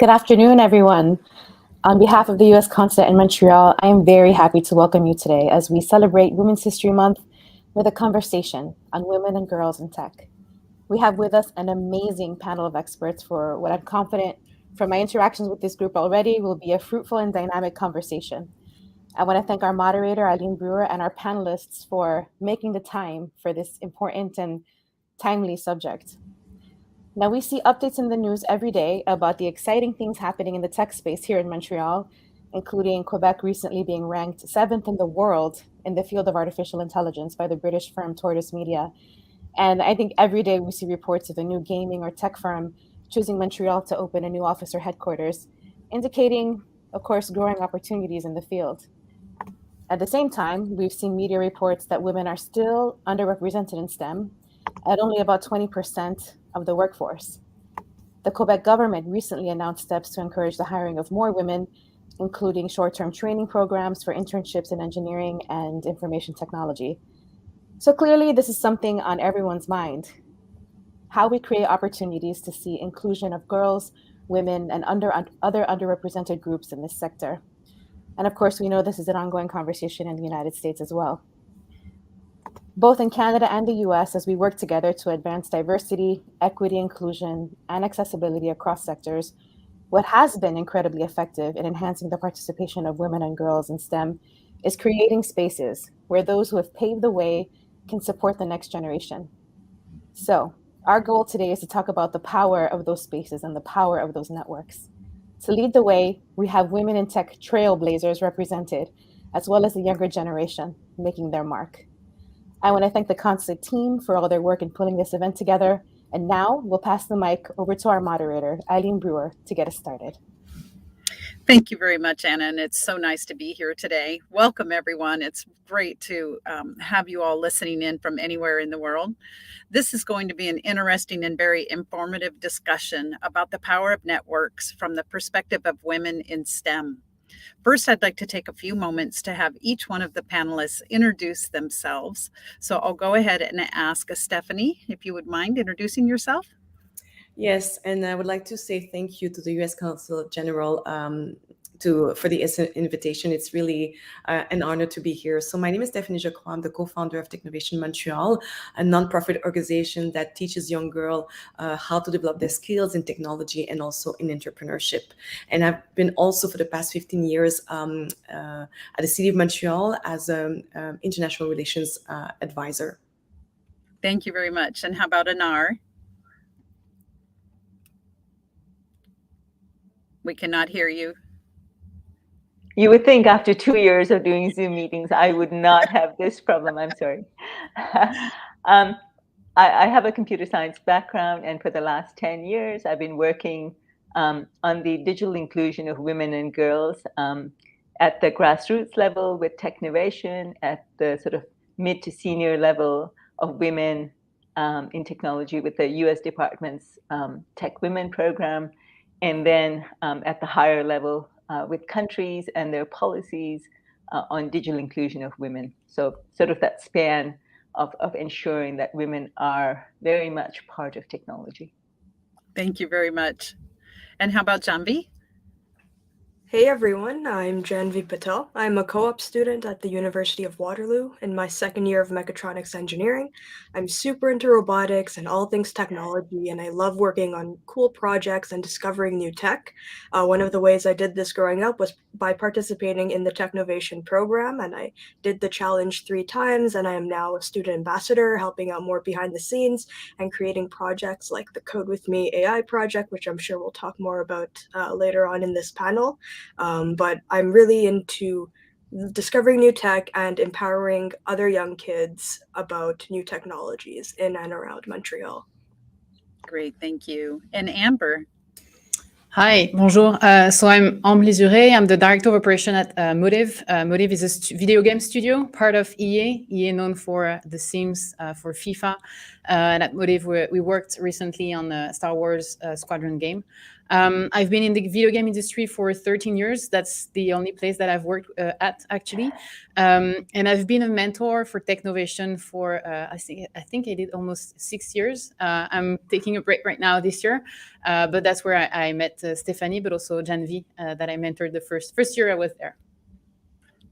Good afternoon, everyone. On behalf of the U.S. Consulate in Montreal, I am very happy to welcome you today as we celebrate Women's History Month with a conversation on women and girls in tech. We have with us an amazing panel of experts for what I'm confident from my interactions with this group already will be a fruitful and dynamic conversation. I want to thank our moderator, Eileen Brewer, and our panelists for making the time for this important and timely subject. Now, we see updates in the news every day about the exciting things happening in the tech space here in Montreal, including Quebec recently being ranked 7th in the world in the field of artificial intelligence by the British firm Tortoise Media. And I think every day we see reports of a new gaming or tech firm choosing Montreal to open a new office or headquarters, indicating, of course, growing opportunities in the field. At the same time, we've seen media reports that women are still underrepresented in STEM at only about 20% of the workforce. The Quebec government recently announced steps to encourage the hiring of more women, including short-term training programs for internships in engineering and information technology. So clearly, this is something on everyone's mind: how we create opportunities to see inclusion of girls, women, and other underrepresented groups in this sector. And of course, we know this is an ongoing conversation in the United States as well. Both in Canada and the US, as we work together to advance diversity, equity, inclusion, and accessibility across sectors, what has been incredibly effective in enhancing the participation of women and girls in STEM is creating spaces where those who have paved the way can support the next generation. So, our goal today is to talk about the power of those spaces and the power of those networks. To lead the way, we have women in tech trailblazers represented, as well as the younger generation making their mark. I want to thank the Consulate team for all their work in putting this event together. And now we'll pass the mic over to our moderator, Eileen Brewer, to get us started. Thank you very much, Anna, and it's so nice to be here today. Welcome, everyone. It's great to have you all listening in from anywhere in the world. This is going to be an interesting and very informative discussion about the power of networks from the perspective of women in STEM. First, I'd like to take a few moments to have each one of the panelists introduce themselves. So I'll go ahead and ask Stephanie, if you would mind introducing yourself. Yes, and I would like to say thank you to the U.S. Consul General for the invitation. It's really an honor to be here. So my name is Stéphanie Jecrois. I'm the co-founder of Technovation Montreal, a nonprofit organization that teaches young girls how to develop their skills in technology and also in entrepreneurship. And I've been also for the past 15 years at the City of Montreal as an international relations advisor. Thank you very much. And how about Anar? We cannot hear you. You would think after 2 years of doing Zoom meetings, I would not have this problem. I'm sorry. I have a computer science background, and for the last 10 years, I've been working on the digital inclusion of women and girls at the grassroots level with Technovation, at the sort of mid to senior level of women in technology with the US Department's Tech Women program, and then at the higher level with countries and their policies on digital inclusion of women. So sort of that span of ensuring that women are very much part of technology. Thank you very much. And how about Janvi? Hey everyone, I'm Janvi Patel. I'm a co-op student at the University of Waterloo in my second year of mechatronics engineering. I'm super into robotics and all things technology, and I love working on cool projects and discovering new tech. One of the ways I did this growing up was by participating in the Technovation program, and I did the challenge 3 times, and I am now a student ambassador, helping out more behind the scenes and creating projects like the Code With Me AI project, which I'm sure we'll talk more about later on in this panel. But I'm really into discovering new tech and empowering other young kids about new technologies in and around Montreal. Great, thank you. And Amber? Hi, bonjour. So I'm Ambre Lizurey. I'm the director of operation at Motive. Motive is a video game studio, part of EA. EA known for The Sims, for FIFA. And at Motive, we worked recently on the Star Wars Squadron game. I've been in the video game industry for 13 years. That's the only place that I've worked at, actually. And I've been a mentor for Technovation for, I think I did almost 6 years. I'm taking a break right now this year, but that's where I met Stéphanie, but also Janvi, that I mentored the first year I was there.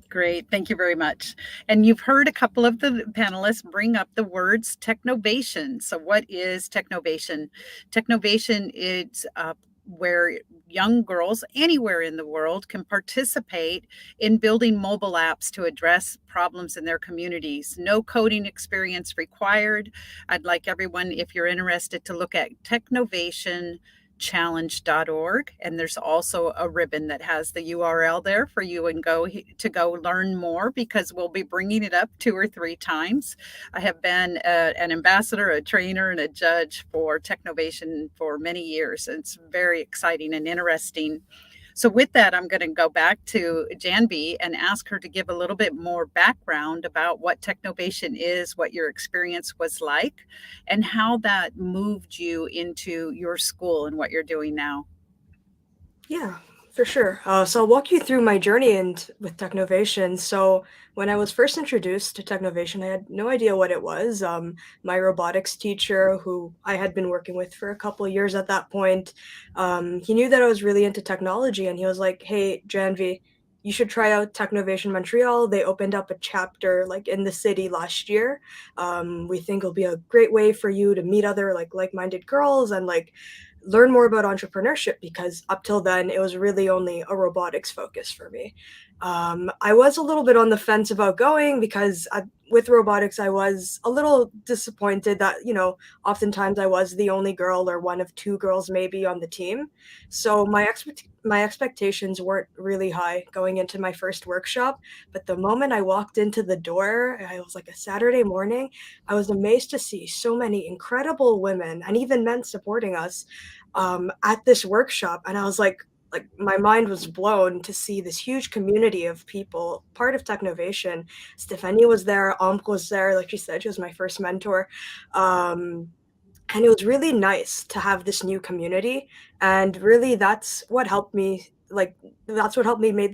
Great. Thank you very much. And you've heard a couple of the panelists bring up the words Technovation. So what is Technovation? Technovation is where young girls anywhere in the world can participate in building mobile apps to address problems in their communities. No coding experience required. I'd like everyone, if you're interested, to look at technovationchallenge.org, and there's also a ribbon that has the URL there for you and go learn more, because we'll be bringing it up 2 or 3 times. I have been an ambassador, a trainer, and a judge for Technovation for many years. And it's very exciting and interesting. So with that, I'm going to go back to Janvi and ask her to give a little bit more background about what Technovation is, what your experience was like, and how that moved you into your school and what you're doing now. Yeah, for sure. So I'll walk you through my journey with Technovation. So when I was first introduced to Technovation, I had no idea what it was. My robotics teacher, who I had been working with for a couple of years at that point, he knew that I was really into technology, and he was like, "Hey, Janvi, you should try out Technovation Montreal. They opened up a chapter like in the city last year. We think it'll be a great way for you to meet other like-minded girls and like learn more about entrepreneurship, because up till then it was really only a robotics focus for me." I was a little bit on the fence about going because with robotics I was a little disappointed that, oftentimes I was the only girl or one of 2 girls maybe on the team. So my expectations weren't really high going into my first workshop. But the moment I walked into the door, it was like a Saturday morning, I was amazed to see so many incredible women and even men supporting us at this workshop. And I was like my mind was blown to see this huge community of people part of Technovation. Stéphanie was there, Ambre was there, like she said, she was my first mentor. And it was really nice to have this new community. And really that's what helped me make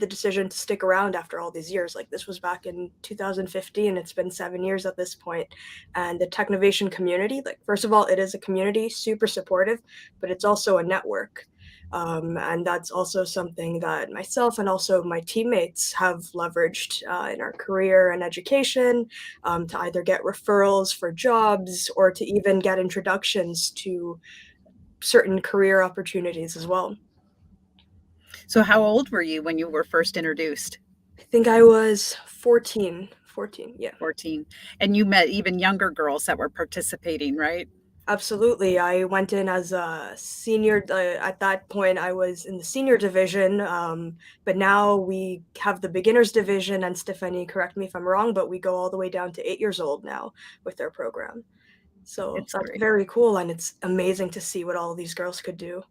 the decision to stick around after all these years. Like, this was back in 2015. It's been 7 years at this point. And the Technovation community, like, first of all, it is a community, super supportive, but it's also a network. And that's also something that myself and also my teammates have leveraged in our career and education, to either get referrals for jobs or to even get introductions to certain career opportunities as well. So how old were you when you were first introduced? I think I was 14, yeah. 14. And you met even younger girls that were participating, right? Absolutely. I went in as a senior. At that point, I was in the senior division, but now we have the beginners division. And Stéphanie, correct me if I'm wrong, but we go all the way down to 8 years old now with their program. So that's great. very cool, and it's amazing to see what all of these girls could do.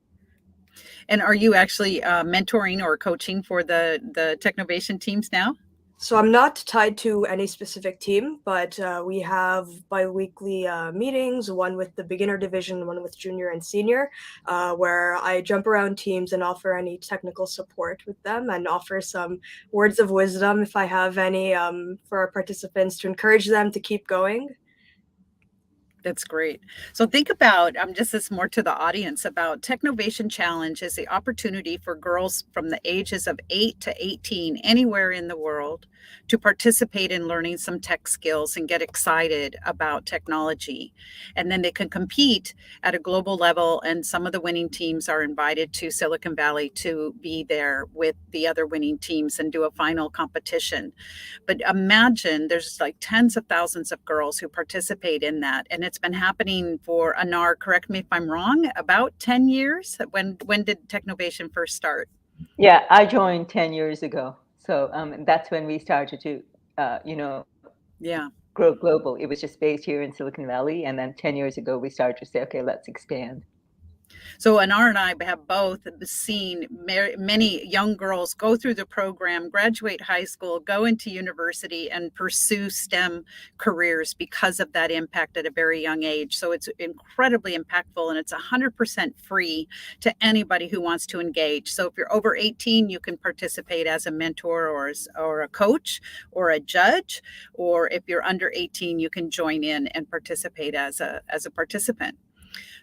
And are you actually mentoring or coaching for the Technovation teams now? So I'm not tied to any specific team, but we have bi-weekly meetings, one with the beginner division, one with junior and senior, where I jump around teams and offer any technical support with them and offer some words of wisdom, if I have any, for our participants to encourage them to keep going. That's great. So think about, just this more to the audience, about Technovation Challenge is the opportunity for girls from the ages of 8 to 18 anywhere in the world to participate in learning some tech skills and get excited about technology. And then they can compete at a global level, and some of the winning teams are invited to Silicon Valley to be there with the other winning teams and do a final competition. But imagine there's like tens of thousands of girls who participate in that. And it's been happening for, Anar, correct me if I'm wrong, about 10 years. When did Technovation first start? Yeah, I joined 10 years ago. So that's when we started to, grow global. It was just based here in Silicon Valley. And then 10 years ago, we started to say, okay, let's expand. So Anar and I have both seen many young girls go through the program, graduate high school, go into university, and pursue STEM careers because of that impact at a very young age. So it's incredibly impactful, and it's 100% free to anybody who wants to engage. So if you're over 18, you can participate as a mentor or a coach or a judge, or if you're under 18, you can join in and participate as a participant.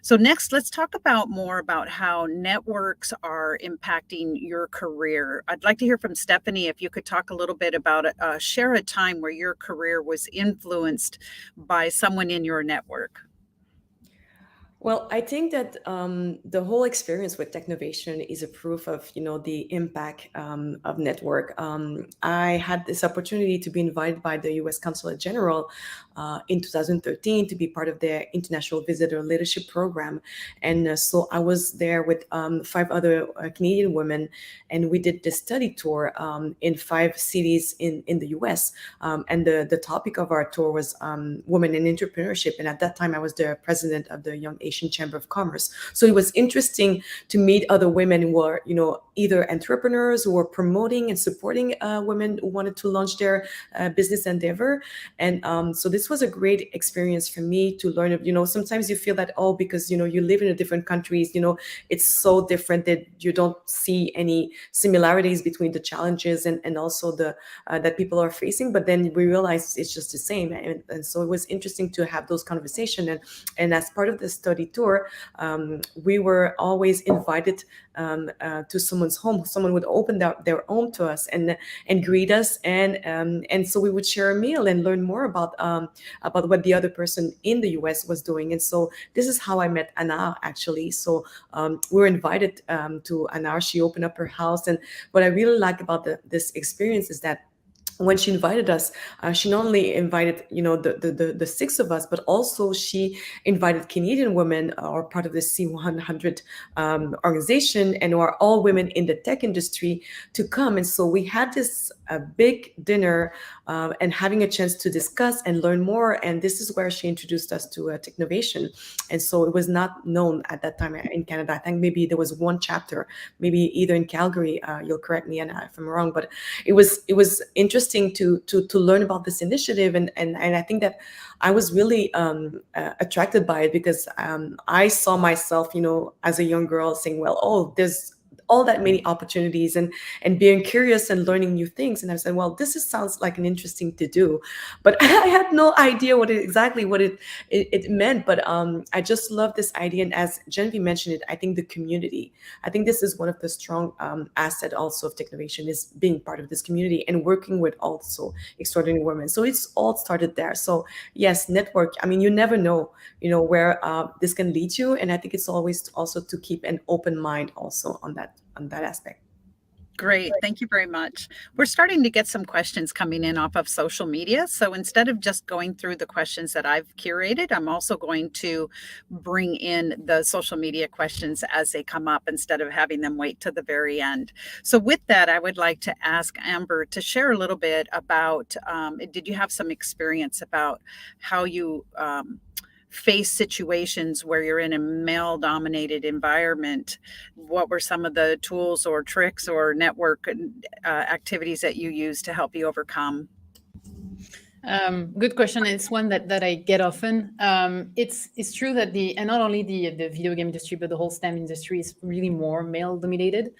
So next, let's talk more about how networks are impacting your career. I'd like to hear from Stephanie, if you could talk a little bit about share a time where your career was influenced by someone in your network. Well, I think that the whole experience with Technovation is a proof of, the impact of network. I had this opportunity to be invited by the U.S. Consulate General in 2013 to be part of their International Visitor Leadership Program. And so I was there with 5 other Canadian women, and we did this study tour in 5 cities in the U.S. And the topic of our tour was women in entrepreneurship. And at that time, I was the president of the Young Asian Chamber of Commerce. So it was interesting to meet other women who were, either entrepreneurs who were promoting and supporting women who wanted to launch their business endeavor. And so this was a great experience for me to learn. Sometimes you feel that, because, you live in a different countries, it's so different that you don't see any similarities between the challenges and also the that people are facing. But then we realize it's just the same. And so it was interesting to have those conversations. And as part of the study tour, we were always invited to someone's home. Someone would open their home to us and greet us, and so we would share a meal and learn more about what the other person in the US was doing. And so this is how I met Anar, actually. So we were invited to Anar. She opened up her house, and what I really like about this experience is that when she invited us, she not only invited, the 6 of us, but also she invited Canadian women who are part of the C100 organization and who are all women in the tech industry to come. And so we had this big dinner and having a chance to discuss and learn more. And this is where she introduced us to Technovation. And so it was not known at that time in Canada. I think maybe there was 1 chapter, maybe either in Calgary. You'll correct me, Anna, if I'm wrong, but it was interesting to learn about this initiative, and I think that I was really attracted by it because I saw myself, as a young girl saying, well, there's all that many opportunities and being curious and learning new things. And I said, well, sounds like an interesting to do, but I had no idea what it meant. But I just love this idea. And as Janvi mentioned it, I think the community, I think this is one of the strong asset also of Technovation, is being part of this community and working with also extraordinary women. So it's all started there. So yes, network. I mean, you never know, where this can lead you. And I think it's always also to keep an open mind also on that aspect. Great. Thank you very much. We're starting to get some questions coming in off of social media. So instead of just going through the questions that I've curated, I'm also going to bring in the social media questions as they come up instead of having them wait to the very end. So with that, I would like to ask Amber to share a little bit about, did you have some experience about how you face situations where you're in a male-dominated environment? What were some of the tools or tricks or network activities that you use to help you overcome? Good question. It's one that I get often. It's true that and not only the video game industry, but the whole STEM industry is really more male-dominated.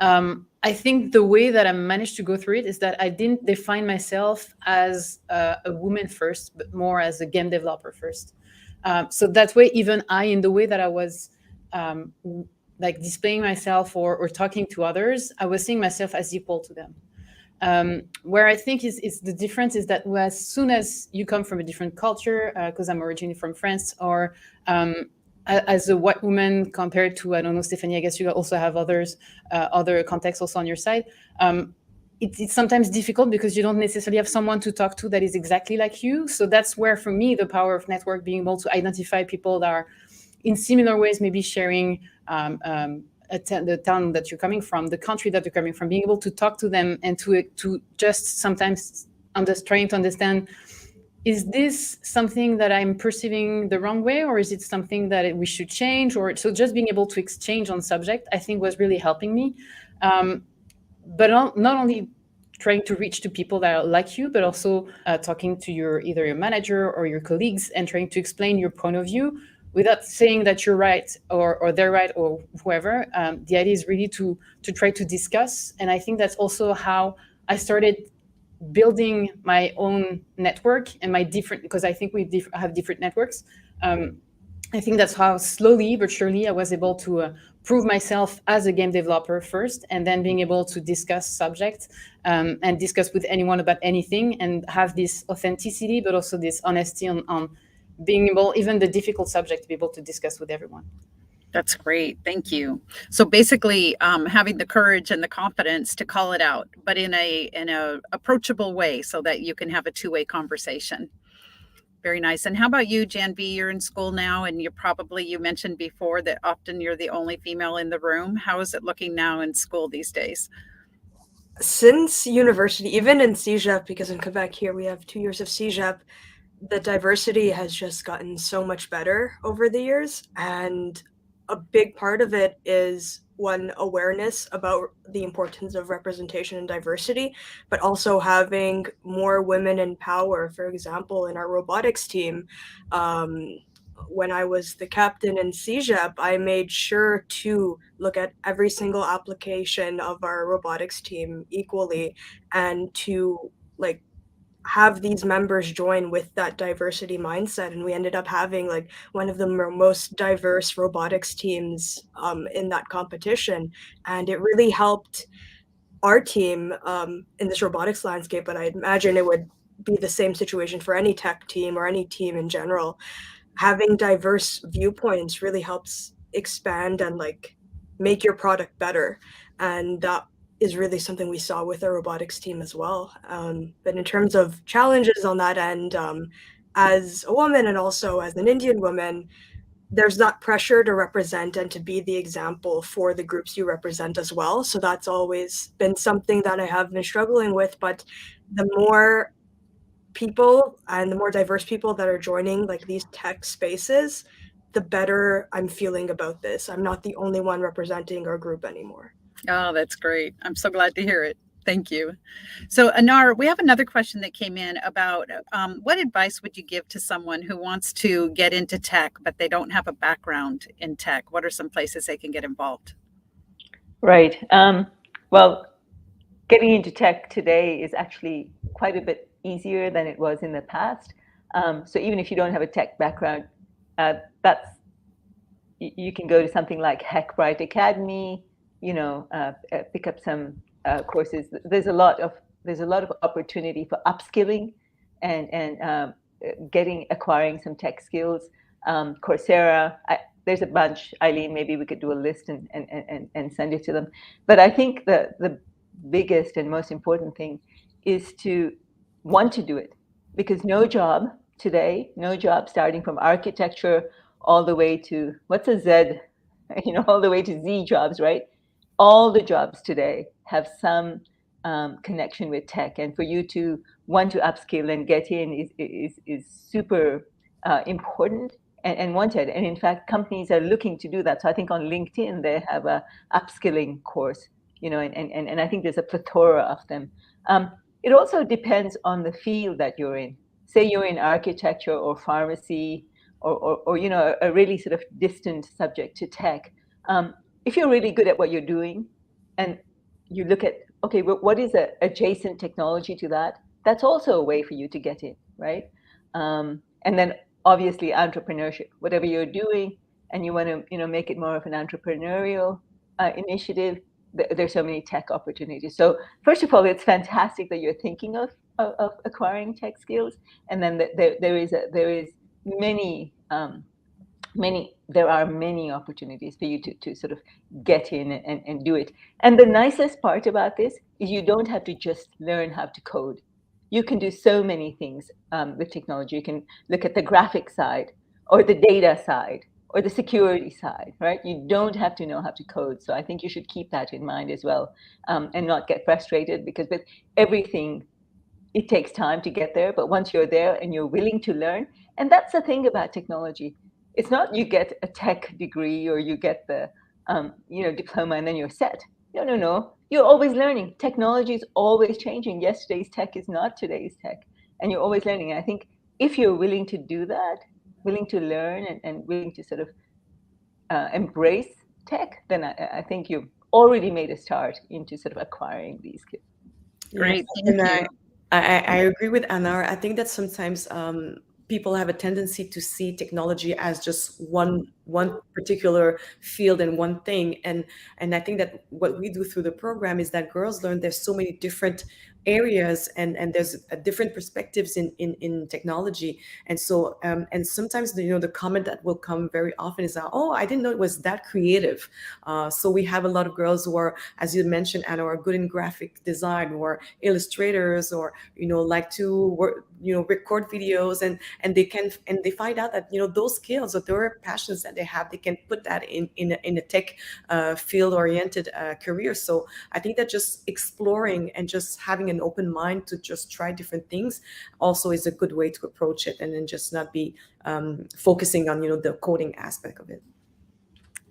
I think the way that I managed to go through it is that I didn't define myself as a woman first, but more as a game developer first. So that way, even in the way that I was like displaying myself or talking to others, I was seeing myself as equal to them. Where I think is the difference is that as soon as you come from a different culture, because I'm originally from France, or as a white woman compared to, I don't know, Stéphanie, I guess you also have other contexts also on your side. It's sometimes difficult because you don't necessarily have someone to talk to that is exactly like you. So that's where, for me, the power of network, being able to identify people that are in similar ways, maybe sharing the town that you're coming from, the country that you're coming from, being able to talk to them and to just sometimes trying to understand is this something that I'm perceiving the wrong way, or is it something that we should change? Or so just being able to exchange on subject, I think, was really helping me. But not only trying to reach to people that are like you, but also talking to either your manager or your colleagues and trying to explain your point of view without saying that you're right or they're right or whoever. The idea is really to try to discuss. And I think that's also how I started building my own network and my different, because I think we have different networks. I think that's how slowly but surely I was able to prove myself as a game developer first, and then being able to discuss subjects and discuss with anyone about anything, and have this authenticity, but also this honesty on being able, even the difficult subject, to be able to discuss with everyone. That's great. Thank you. So basically, having the courage and the confidence to call it out, but in a approachable way, so that you can have a two-way conversation. Very nice. And how about you, Janvi? You're in school now, and you mentioned before that often you're the only female in the room. How is it looking now in school these days? Since university, even in CEGEP, because in Quebec here we have 2 years of CEGEP, the diversity has just gotten so much better over the years. And a big part of it is, one, awareness about the importance of representation and diversity, but also having more women in power. For example, in our robotics team, when I was the captain in CEGEP, I made sure to look at every single application of our robotics team equally, and to have these members join with that diversity mindset. And we ended up having one of the most diverse robotics teams in that competition. And it really helped our team in this robotics landscape, but I imagine it would be the same situation for any tech team or any team in general. Having diverse viewpoints really helps expand and make your product better. And that is really something we saw with our robotics team as well. But in terms of challenges on that end, as a woman and also as an Indian woman, there's that pressure to represent and to be the example for the groups you represent as well. So that's always been something that I have been struggling with. But the more people and the more diverse people that are joining these tech spaces, the better I'm feeling about this. I'm not the only one representing our group anymore. Oh, that's great. I'm so glad to hear it. Thank you. So Anar, we have another question that came in about what advice would you give to someone who wants to get into tech, but they don't have a background in tech? What are some places they can get involved? Right. Well, getting into tech today is actually quite a bit easier than it was in the past. So even if you don't have a tech background, you can go to something like Hack Bright Academy, pick up some courses. There's a lot of opportunity for upskilling and acquiring some tech skills. Coursera, there's a bunch. Eileen, maybe we could do a list and send it to them. But I think the biggest and most important thing is to want to do it, because no job today, starting from architecture all the way to what's a Z, all the way to Z jobs, right? All the jobs today have some connection with tech, and for you to want to upskill and get in is super important and wanted. And in fact, companies are looking to do that. So I think on LinkedIn they have a upskilling course, and I think there's a plethora of them. It also depends on the field that you're in. Say you're in architecture or pharmacy or a really sort of distant subject to tech. If you're really good at what you're doing and you look at, okay, what is an adjacent technology to that? That's also a way for you to get in, right? And then obviously entrepreneurship, whatever you're doing and you want to, make it more of an entrepreneurial initiative, there's so many tech opportunities. So first of all, it's fantastic that you're thinking of acquiring tech skills. And then there are many opportunities for you to sort of get in and do it. And the nicest part about this is you don't have to just learn how to code. You can do so many things with technology. You can look at the graphic side or the data side or the security side, right? You don't have to know how to code. So I think you should keep that in mind as well, and not get frustrated, because with everything it takes time to get there, but once you're there and you're willing to learn, and that's the thing about technology. It's not you get a tech degree or you get the diploma and then you're set. No. You're always learning. Technology is always changing. Yesterday's tech is not today's tech, and you're always learning. And I think if you're willing to do that, willing to learn and willing to sort of embrace tech, then I think you've already made a start into sort of acquiring these skills. Great, and thank you. I agree with Anar. I think that sometimes people have a tendency to see technology as just one particular field and one thing. And I think that what we do through the program is that girls learn there's so many different areas and there's different perspectives in technology. And so and sometimes the comment that will come very often is that, oh, I didn't know it was that creative. So we have a lot of girls who are, as you mentioned, Anna, are good in graphic design or illustrators, or like to work, record videos, and they find out that those skills or their passions that they have, they can put that in a tech field oriented career. So I think that just exploring and just having an open mind to just try different things also is a good way to approach it, and then just not be focusing on the coding aspect of it.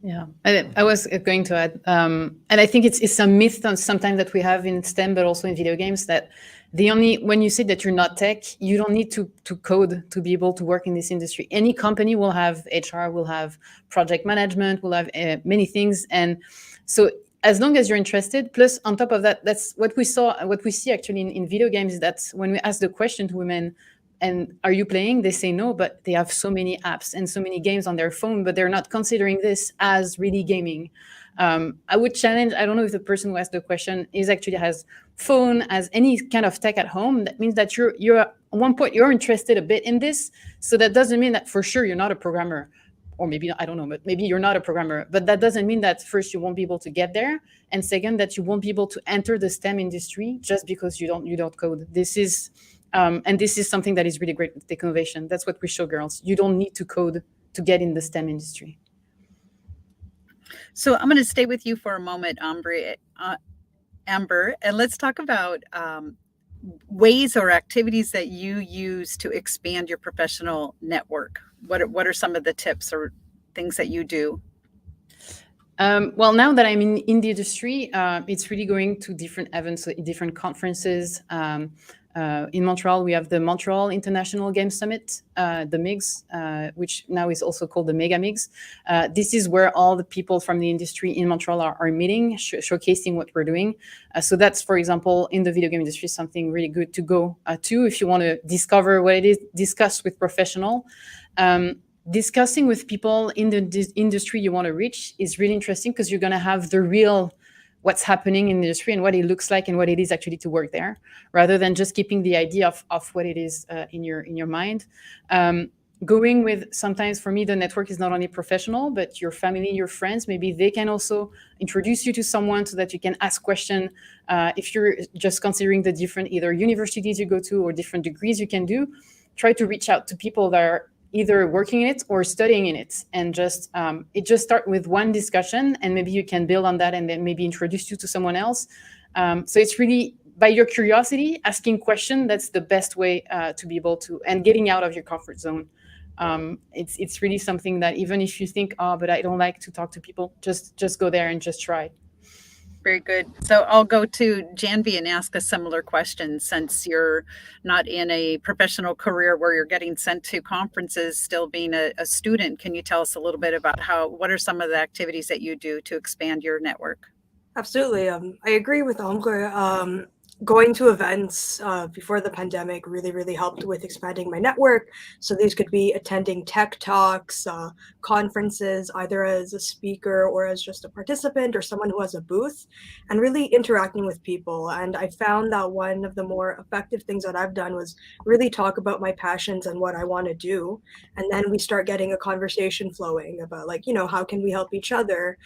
Yeah, I was going to add, and I think it's a myth sometimes that we have in STEM, but also in video games, that when you say that you're not tech, you don't need to code to be able to work in this industry. Any company will have HR, will have project management, will have many things, and so as long as you're interested. Plus, on top of that, that's what we see actually in video games, is that when we ask the question to women, and are you playing? They say no, but they have so many apps and so many games on their phone, but they're not considering this as really gaming. I would challenge, I don't know if the person who asked the question has phone, as any kind of tech at home. That means that you're at one point, you're interested a bit in this. So that doesn't mean that for sure you're not a programmer, or maybe, I don't know, but maybe you're not a programmer. But that doesn't mean that first you won't be able to get there, and second that you won't be able to enter the STEM industry just because you don't code. This is something that is really great with Technovation. That's what we show girls. You don't need to code to get in the STEM industry. So I'm going to stay with you for a moment, Amber, and let's talk about ways or activities that you use to expand your professional network. What are some of the tips or things that you do? Well, now that I'm in the industry, it's really going to different events, different conferences. In Montreal, we have the Montreal International Game Summit, the MIGS, which now is also called the Mega MIGS. This is where all the people from the industry in Montreal are meeting, showcasing what we're doing. So that's, for example, in the video game industry, something really good to go to if you want to discover what it is, discuss with professional. Discussing with people in the industry you want to reach is really interesting, because you're going to have the real what's happening in the industry and what it looks like and what it is actually to work there, rather than just keeping the idea of what it is in your mind. Going with, sometimes for me, the network is not only professional, but your family, your friends, maybe they can also introduce you to someone so that you can ask questions. If you're just considering the different either universities you go to or different degrees you can do, try to reach out to people that are either working in it or studying in it, and just start with one discussion, and maybe you can build on that and then maybe introduce you to someone else. So it's really by your curiosity, asking questions, that's the best way to be able to, and getting out of your comfort zone. It's really something that even if you think, but I don't like to talk to people, just go there and just try. Very good. So I'll go to Janvi and ask a similar question. Since you're not in a professional career where you're getting sent to conferences, still being a student, can you tell us a little bit about what are some of the activities that you do to expand your network? Absolutely. I agree with Ambre. Going to events before the pandemic really helped with expanding my network. So these could be attending tech talks, conferences, either as a speaker or as just a participant or someone who has a booth, and really interacting with people. And I found that one of the more effective things that I've done was really talk about my passions and what I want to do. And then we start getting a conversation flowing about, like, how can we help each other?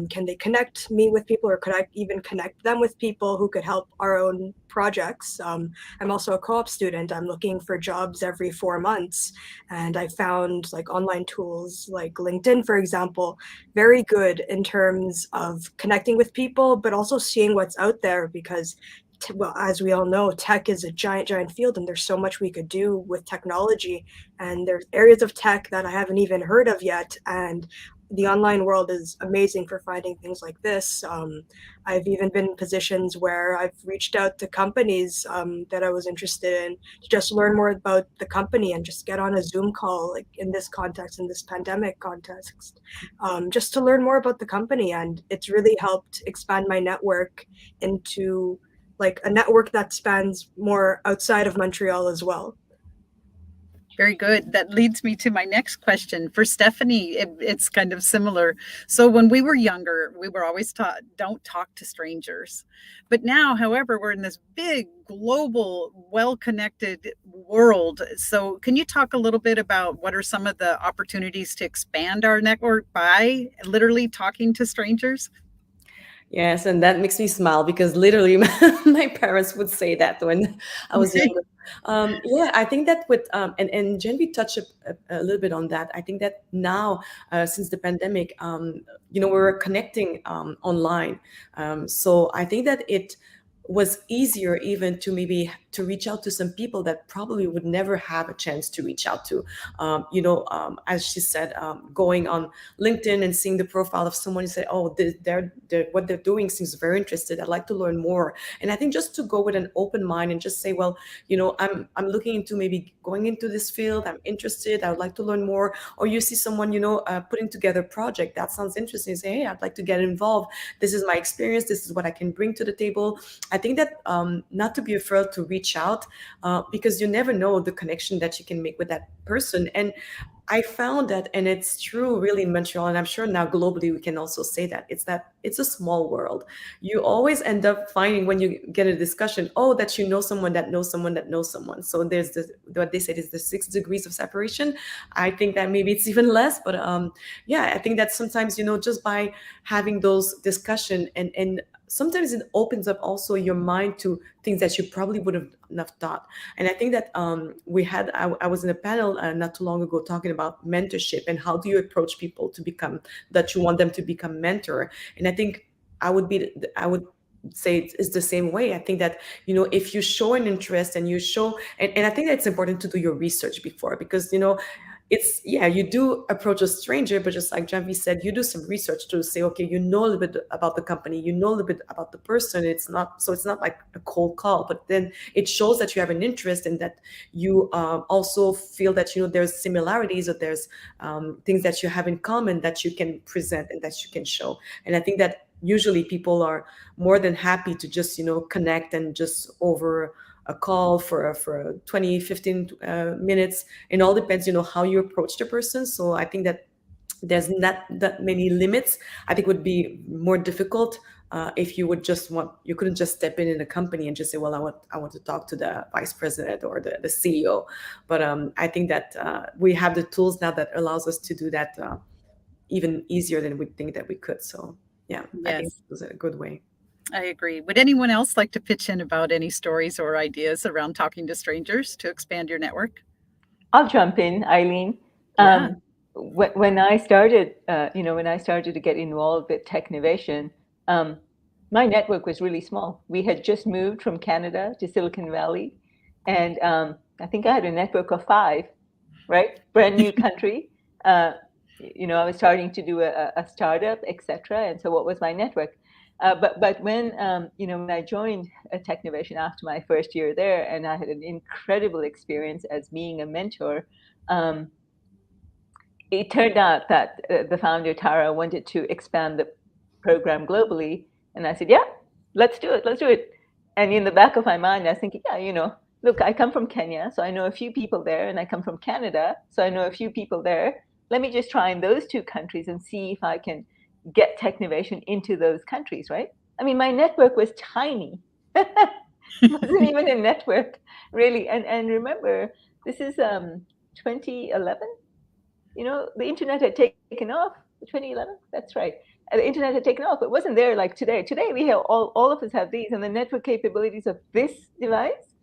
Can they connect me with people, or could I even connect them with people who could help our own projects? I'm also a co-op student. I'm looking for jobs every 4 months, and I found like online tools like LinkedIn, for example, very good in terms of connecting with people, but also seeing what's out there, because well, as we all know, tech is a giant field, and there's so much we could do with technology. And there's areas of tech that I haven't even heard of yet. And the online world is amazing for finding things like this. I've even been in positions where I've reached out to companies that I was interested in to just learn more about the company and just get on a Zoom call, like in this context, in this pandemic context, just to learn more about the company. And it's really helped expand my network into like a network that spans more outside of Montreal as well. Very good. That leads me to my next question. For Stephanie, it's kind of similar. So when we were younger, we were always taught, don't talk to strangers. But now, however, we're in this big, global, well-connected world. So can you talk a little bit about what are some of the opportunities to expand our network by literally talking to strangers? Yes, and that makes me smile because literally my parents would say that when I was younger. Yeah, I think that with and Janvi touched a little bit on that. I think that now since the pandemic, we're connecting online. So I think that it was easier even to maybe to reach out to some people that probably would never have a chance to reach out to. As she said, going on LinkedIn and seeing the profile of someone and say, oh, they're what they're doing seems very interested. I'd like to learn more. And I think just to go with an open mind and just say, well, I'm looking into maybe going into this field. I'm interested. I would like to learn more. Or you see someone, putting together a project that sounds interesting. You say, hey, I'd like to get involved. This is my experience. This is what I can bring to the table. I think that not to be afraid to reach out because you never know the connection that you can make with that person. And I found that, and it's true really in Montreal, and I'm sure now globally we can also say that it's a small world. You always end up finding when you get a discussion, that you know someone that knows someone that knows someone. So there's what they said is the 6 degrees of separation. I think that maybe it's even less, but I think that sometimes, just by having those discussion and sometimes it opens up also your mind to things that you probably would have not thought. And I think that I was in a panel not too long ago talking about mentorship and how do you approach people to become that you want them to become mentor. And I think I would say it's the same way. I think that, if you show an interest and you show, and I think that it's important to do your research before, because, you do approach a stranger, but just like Janvi said, you do some research to say, okay, you know a little bit about the company, you know a little bit about the person. It's not like a cold call, but then it shows that you have an interest and that you also feel that, there's similarities or there's things that you have in common that you can present and that you can show. And I think that usually people are more than happy to just, connect and just over a call for 20, 15 minutes. It all depends, how you approach the person. So I think that there's not that many limits. I think it would be more difficult if you couldn't just step in a company and just say, well, I want to talk to the vice president or the CEO. But I think that we have the tools now that allows us to do that even easier than we think that we could. So yeah, yes. I think it was a good way. I agree. Would anyone else like to pitch in about any stories or ideas around talking to strangers to expand your network? I'll jump in, Eileen. Yeah. When I started, to get involved with Technovation, my network was really small. We had just moved from Canada to Silicon Valley, and I think I had a network of 5, right? Brand new country. I was starting to do a startup, etc. And so, what was my network? But when when I joined Technovation after my first year there, and I had an incredible experience as being a mentor, it turned out that the founder Tara wanted to expand the program globally, and I said, "Yeah, let's do it." And in the back of my mind, I was thinking, look, I come from Kenya, so I know a few people there, and I come from Canada, so I know a few people there. Let me just try in those 2 countries and see if I can get Technovation into those countries, right? I mean, my network was tiny. It wasn't even a network, really. And remember, this is 2011. The internet had taken off. 2011, that's right. The internet had taken off. It wasn't there like today. Today, we have all of us have these, and the network capabilities of this device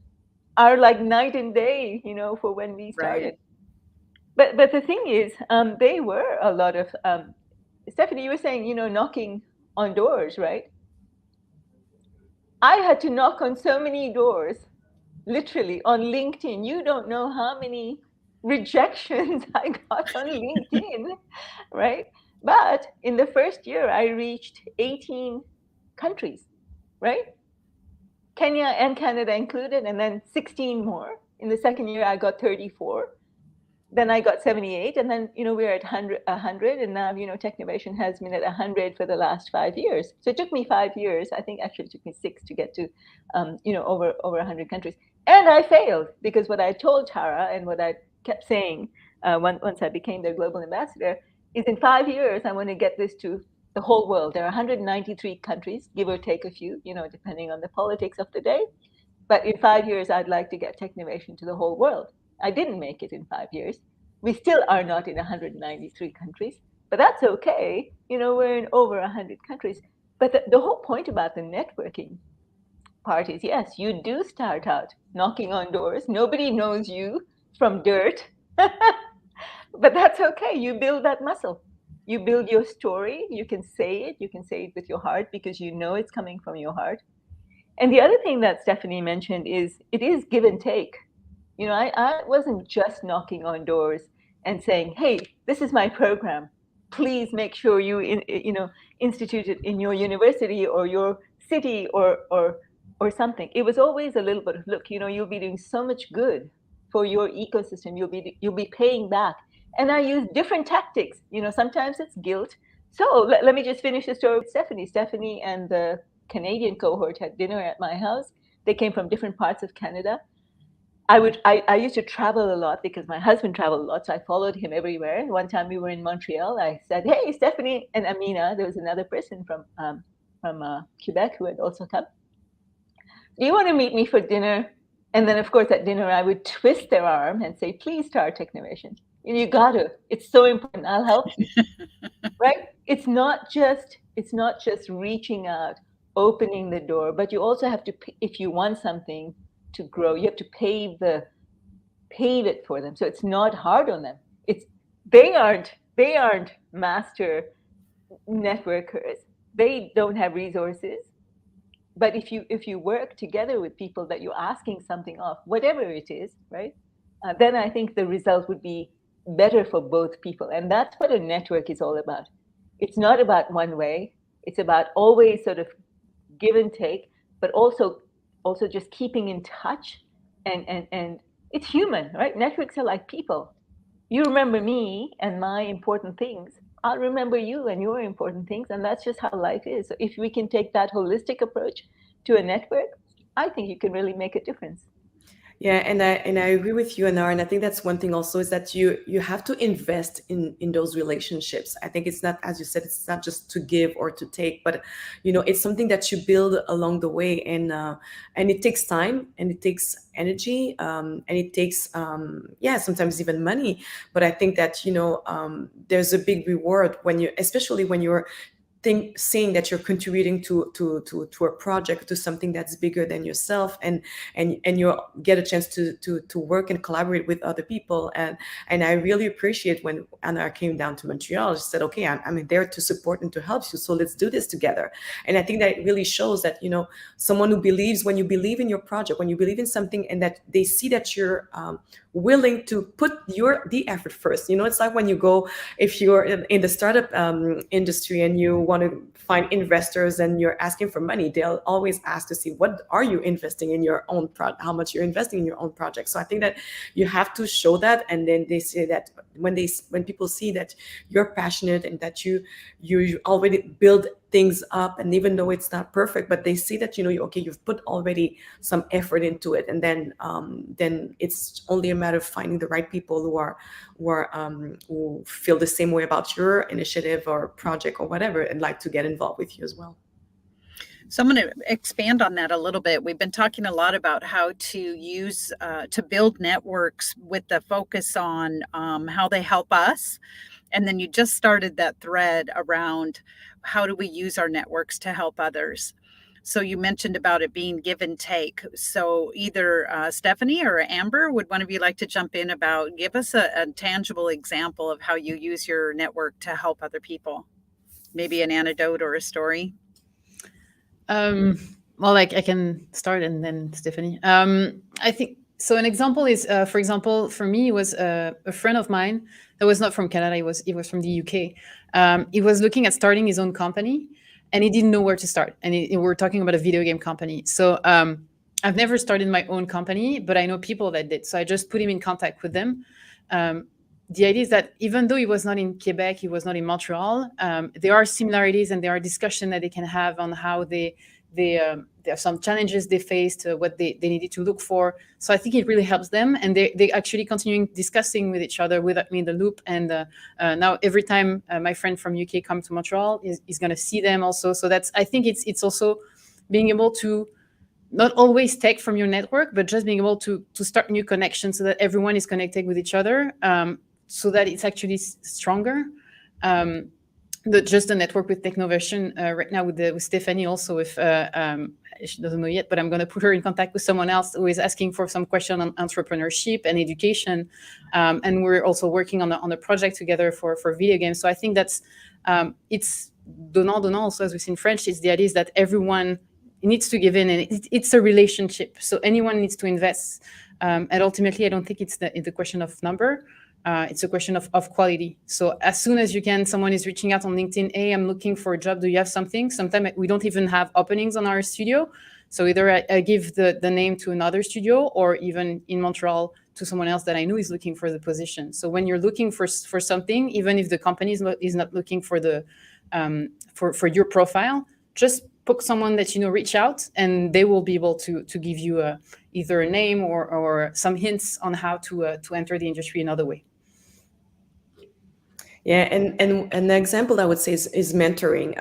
are like night and day, for when we started. Right. But the thing is, they were a lot of Stephanie, you were saying, knocking on doors, right? I had to knock on so many doors, literally on LinkedIn. You don't know how many rejections I got on LinkedIn, right? But in the first year, I reached 18 countries, right? Kenya and Canada included, and then 16 more. In the second year, I got 34. Then I got 78, and then we're at 100, and now Technovation has been at 100 for the last 5 years. So it took me 5 years. I think actually it took me 6 to get to over 100 countries. And I failed because what I told Tara and what I kept saying once I became their global ambassador is in 5 years I want to get this to the whole world. There are 193 countries, give or take a few, depending on the politics of the day. But in 5 years, I'd like to get Technovation to the whole world. I didn't make it in 5 years. We still are not in 193 countries, but that's okay. We're in over 100 countries. But the whole point about the networking part is, yes, you do start out knocking on doors. Nobody knows you from dirt, but that's okay. You build that muscle. You build your story. You can say it. You can say it with your heart because you know it's coming from your heart. And the other thing that Stephanie mentioned is it is give and take. I wasn't just knocking on doors and saying, hey, this is my program. Please make sure you institute it in your university or your city or something. It was always a little bit of, look, you'll be doing so much good for your ecosystem. You'll be paying back. And I use different tactics. Sometimes it's guilt. So let me just finish the story with Stephanie. Stephanie and the Canadian cohort had dinner at my house. They came from different parts of Canada. I used to travel a lot because my husband traveled a lot, so I followed him everywhere. One time we were in Montreal. I said, "Hey, Stephanie and Amina." There was another person from Quebec who had also come. Do you want to meet me for dinner? And then, of course, at dinner, I would twist their arm and say, "Please start Technovation. You got to. It's so important. I'll help you." Right? It's not just reaching out, opening the door, but you also have to, if you want something to grow, you have to pave it for them. So it's not hard on them. They aren't master networkers. They don't have resources. But if you work together with people that you're asking something of, whatever it is, right? Then I think the result would be better for both people. And that's what a network is all about. It's not about one way. It's about always sort of give and take, but also just keeping in touch. And it's human, right? Networks are like people. You remember me and my important things. I'll remember you and your important things. And that's just how life is. So if we can take that holistic approach to a network, I think you can really make a difference. Yeah, and I agree with you, Anar. And I think that's one thing also is that you have to invest in those relationships. I think it's not, as you said, it's not just to give or to take, but it's something that you build along the way, and it takes time and it takes energy, and it takes sometimes even money. But I think that there's a big reward especially when you're seeing that you're contributing to a project, to something that's bigger than yourself, and you get a chance to work and collaborate with other people. And I really appreciate when Anar came down to Montreal. She said, okay, I'm there to support and to help you, so let's do this together. And I think that it really shows that someone who believes, when you believe in your project, when you believe in something, and that they see that you're willing to put the effort first. It's like when you go, if you're in the startup industry and you want to find investors and you're asking for money, they'll always ask to see what are you investing in your own project, how much you're investing in your own project. So I think that you have to show that, and then they say that when people see that you're passionate and that you already build things up, and even though it's not perfect, but they see that you've put already some effort into it, and then it's only a matter of finding the right people who feel the same way about your initiative or project or whatever, and like to get involved with you as well. So I'm going to expand on that a little bit. We've been talking a lot about how to use to build networks with the focus on how they help us. And then you just started that thread around how do we use our networks to help others. So you mentioned about it being give and take. So either Stephanie or Amber, would one of you like to jump in about, give us a tangible example of how you use your network to help other people? Maybe an anecdote or a story? well, like I can start and then Stephanie. I think so. An example is, for example, for me, it was a friend of mine that was not from Canada. He was from the UK. He was looking at starting his own company, and he didn't know where to start. And we're talking about a video game company. So I've never started my own company, but I know people that did. So I just put him in contact with them. The idea is that even though he was not in Quebec, he was not in Montreal, there are similarities and there are discussions that they can have on how there are some challenges they faced, what they needed to look for. So I think it really helps them. And they actually continuing discussing with each other without me in the loop. And now every time my friend from UK comes to Montreal, is going to see them also. So I think it's also being able to not always take from your network, but just being able to start new connections so that everyone is connected with each other, so that it's actually stronger. Just the network with Technovation right now with Stephanie also, if she doesn't know yet, but I'm going to put her in contact with someone else who is asking for some question on entrepreneurship and education. And we're also working on a project together for video games. So I think that's, it's donnant also, as we say in French, it's the idea is that everyone needs to give in, and it's a relationship. So anyone needs to invest. And ultimately, I don't think it's the question of number. It's a question of quality. So as soon as you can, someone is reaching out on LinkedIn, hey, I'm looking for a job. Do you have something? Sometimes we don't even have openings on our studio. So either I give the name to another studio, or even in Montreal to someone else that I know is looking for the position. So when you're looking for something, even if the company is not looking for for your profile, just book someone that you know, reach out, and they will be able to give you either a name or some hints on how to enter the industry another way. Yeah, and the example I would say is mentoring.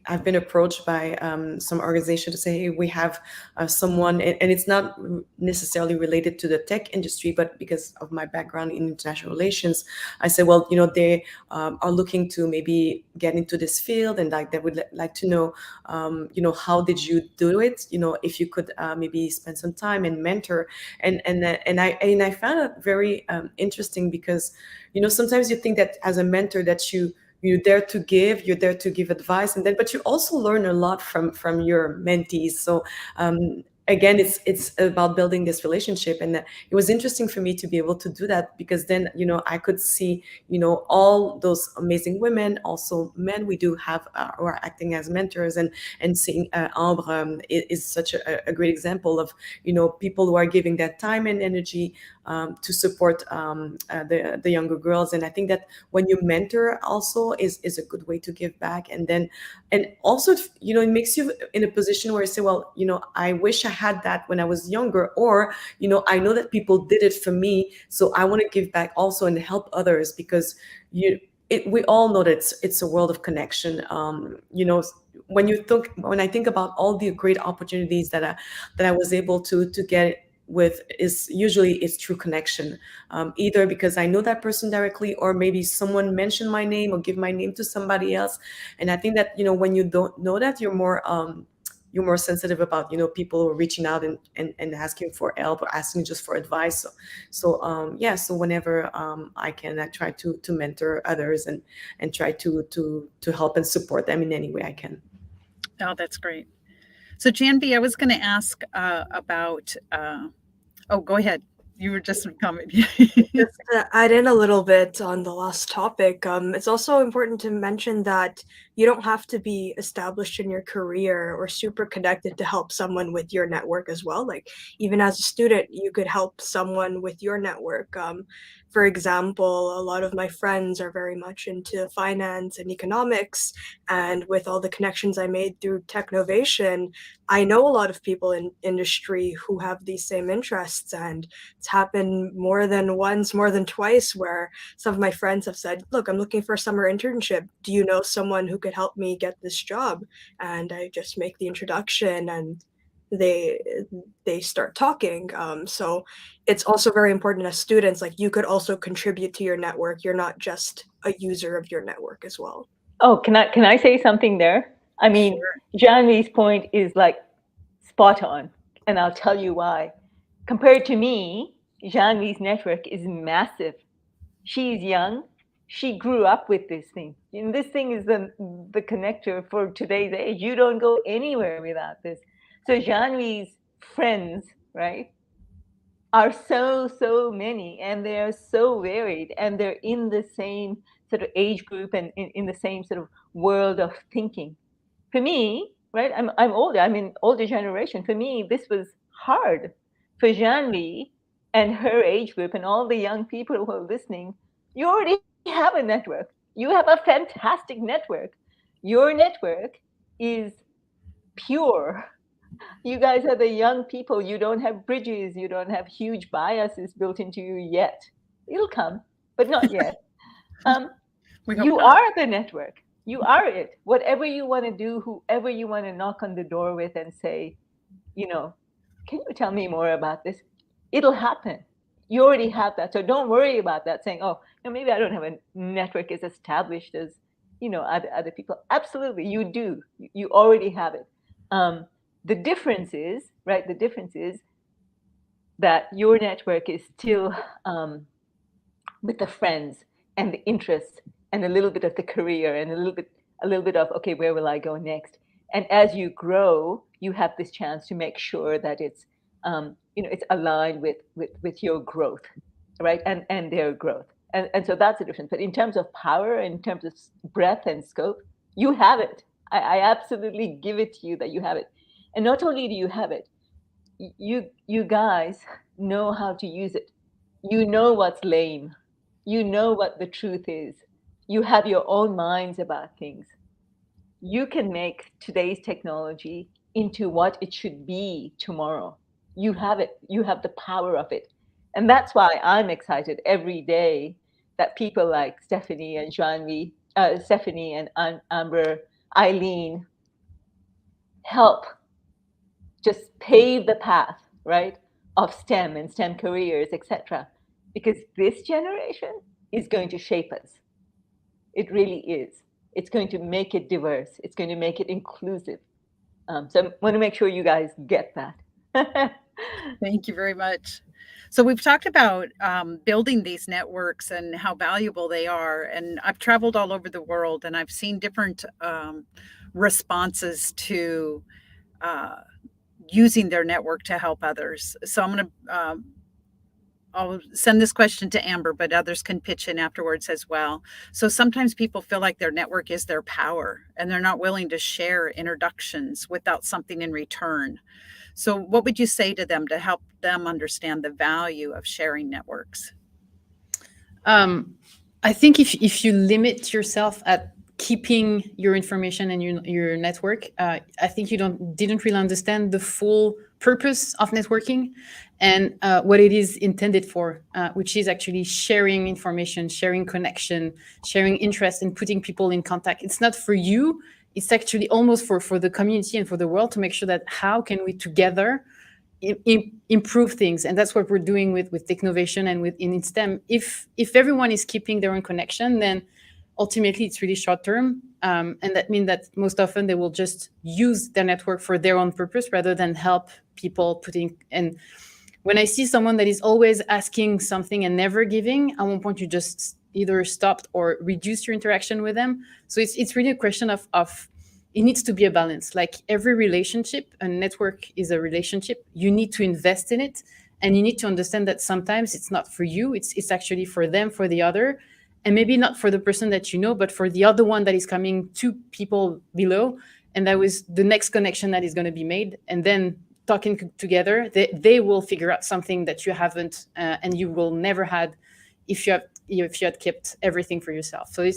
I've been approached by some organization to say, hey, we have someone, and it's not necessarily related to the tech industry, but because of my background in international relations, I said, well, they are looking to maybe get into this field, and like they would like to know, how did you do it? If you could maybe spend some time and mentor, and I found it very interesting because, sometimes you think that as a mentor that you're there to give advice, but you also learn a lot from your mentees. So again, it's about building this relationship, and it was interesting for me to be able to do that, because then I could see all those amazing women, also men we do have who are acting as mentors, and seeing Ambre is such a great example of people who are giving that time and energy to support the younger girls. And I think that when you mentor also is a good way to give back, and also it makes you in a position where you say, well, I wish I had that when I was younger, or I know that people did it for me, so I want to give back also and help others, because we all know that it's a world of connection. When I think about all the great opportunities that I was able to get with, is usually it's through connection, either because I know that person directly, or maybe someone mentioned my name or give my name to somebody else. And I think that when you don't know that, you're more sensitive about people reaching out and asking for help, or asking just for advice. So whenever I can, I try to mentor others and try to help and support them in any way I can. Oh, that's great. So Janvi, I was going to ask about. Go ahead. You were just commenting. Just to add in a little bit on the last topic, it's also important to mention that you don't have to be established in your career or super connected to help someone with your network as well. Like, even as a student, you could help someone with your network. For example, a lot of my friends are very much into finance and economics, and with all the connections I made through Technovation, I know a lot of people in industry who have these same interests. And it's happened more than once, more than twice, where some of my friends have said, look, I'm looking for a summer internship. Do you know someone who could help me get this job? And I just make the introduction, and they start talking. So it's also very important as students, like, you could also contribute to your network. You're not just a user of your network as well. Oh, can I say something there? I mean, sure. Janvi's point is like spot on, and I'll tell you why. Compared to me, Janvi's network is massive. She's young, she grew up with this thing. And this thing is the connector for today's age. You don't go anywhere without this. So Janvi's friends, right, are so many, and they're so varied, and they're in the same sort of age group and in the same sort of world of thinking. For me, right, I'm older, I'm in older generation. For me, this was hard. For Janvi and her age group and all the young people who are listening, you already have a network. You have a fantastic network. Your network is pure. You guys are the young people. You don't have bridges. You don't have huge biases built into you yet. It'll come, but not yet. You are the network. You are it. Whatever you want to do, whoever you want to knock on the door with and say, can you tell me more about this? It'll happen. You already have that. So don't worry about that, saying, oh, maybe I don't have a network as established as, other people. Absolutely, you do. You already have it. The difference is, right, that your network is still with the friends and the interests and a little bit of the career and a little bit of, okay, where will I go next? And as you grow, you have this chance to make sure that it's, it's aligned with your growth, right, and their growth. And so that's the difference. But in terms of power, in terms of breadth and scope, you have it. I absolutely give it to you that you have it. And not only do you have it, you guys know how to use it. You know what's lame. You know what the truth is. You have your own minds about things. You can make today's technology into what it should be tomorrow. You have it. You have the power of it. And that's why I'm excited every day that people like Stéphanie and Janvi, Stéphanie and Ambre, Eileen help just pave the path, right, of STEM and STEM careers, etc. Because this generation is going to shape us. It really is. It's going to make it diverse. It's going to make it inclusive. So I want to make sure you guys get that. Thank you very much. So we've talked about building these networks and how valuable they are. And I've traveled all over the world, and I've seen different responses to using their network to help others. So I'm going to I'll send this question to Amber, but others can pitch in afterwards as well. So sometimes people feel like their network is their power, and they're not willing to share introductions without something in return. So what would you say to them to help them understand the value of sharing networks? I think if you limit yourself at keeping your information and your network, I think you didn't really understand the full purpose of networking and what it is intended for, which is actually sharing information, sharing connection, sharing interest, and putting people in contact. It's not for you. It's actually almost for the community and for the world to make sure that how can we together improve things. And that's what we're doing with Technovation and in STEM. If everyone is keeping their own connection, then ultimately it's really short term. And that means that most often they will just use their network for their own purpose rather than help people and when I see someone that is always asking something and never giving, at one point you just either stop or reduce your interaction with them. So it's really a question of it needs to be a balance. Like every relationship, a network is a relationship. You need to invest in it, and you need to understand that sometimes it's not for you. It's actually for them, for the other, and maybe not for the person that you know, but for the other one that is coming 2 people below, and that was the next connection that is going to be made. And then talking together, they will figure out something that you haven't, and you will never had if you had kept everything for yourself. So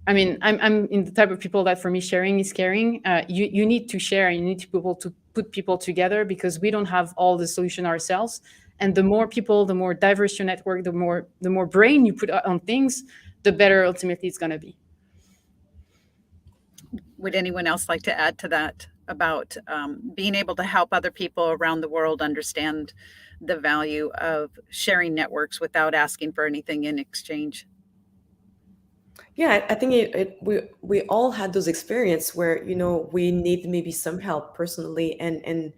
I'm in the type of people that for me sharing is caring. You need to share, and you need to be able to put people together because we don't have all the solution ourselves. And the more people, the more diverse your network, the more brain you put on things, the better ultimately it's going to be. Would anyone else like to add to that about being able to help other people around the world understand the value of sharing networks without asking for anything in exchange? Yeah, I think we all had those experiences where we need maybe some help personally, and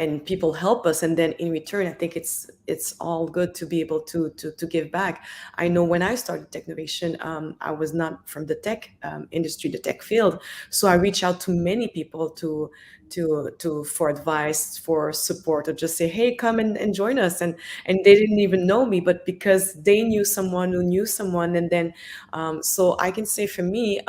and people help us, and then in return, I think it's all good to be able to give back. I know when I started Technovation, I was not from the tech industry, the tech field, so I reached out to many people to for advice, for support, or just say, hey, come and join us, and they didn't even know me, but because they knew someone who knew someone, and then so I can say for me,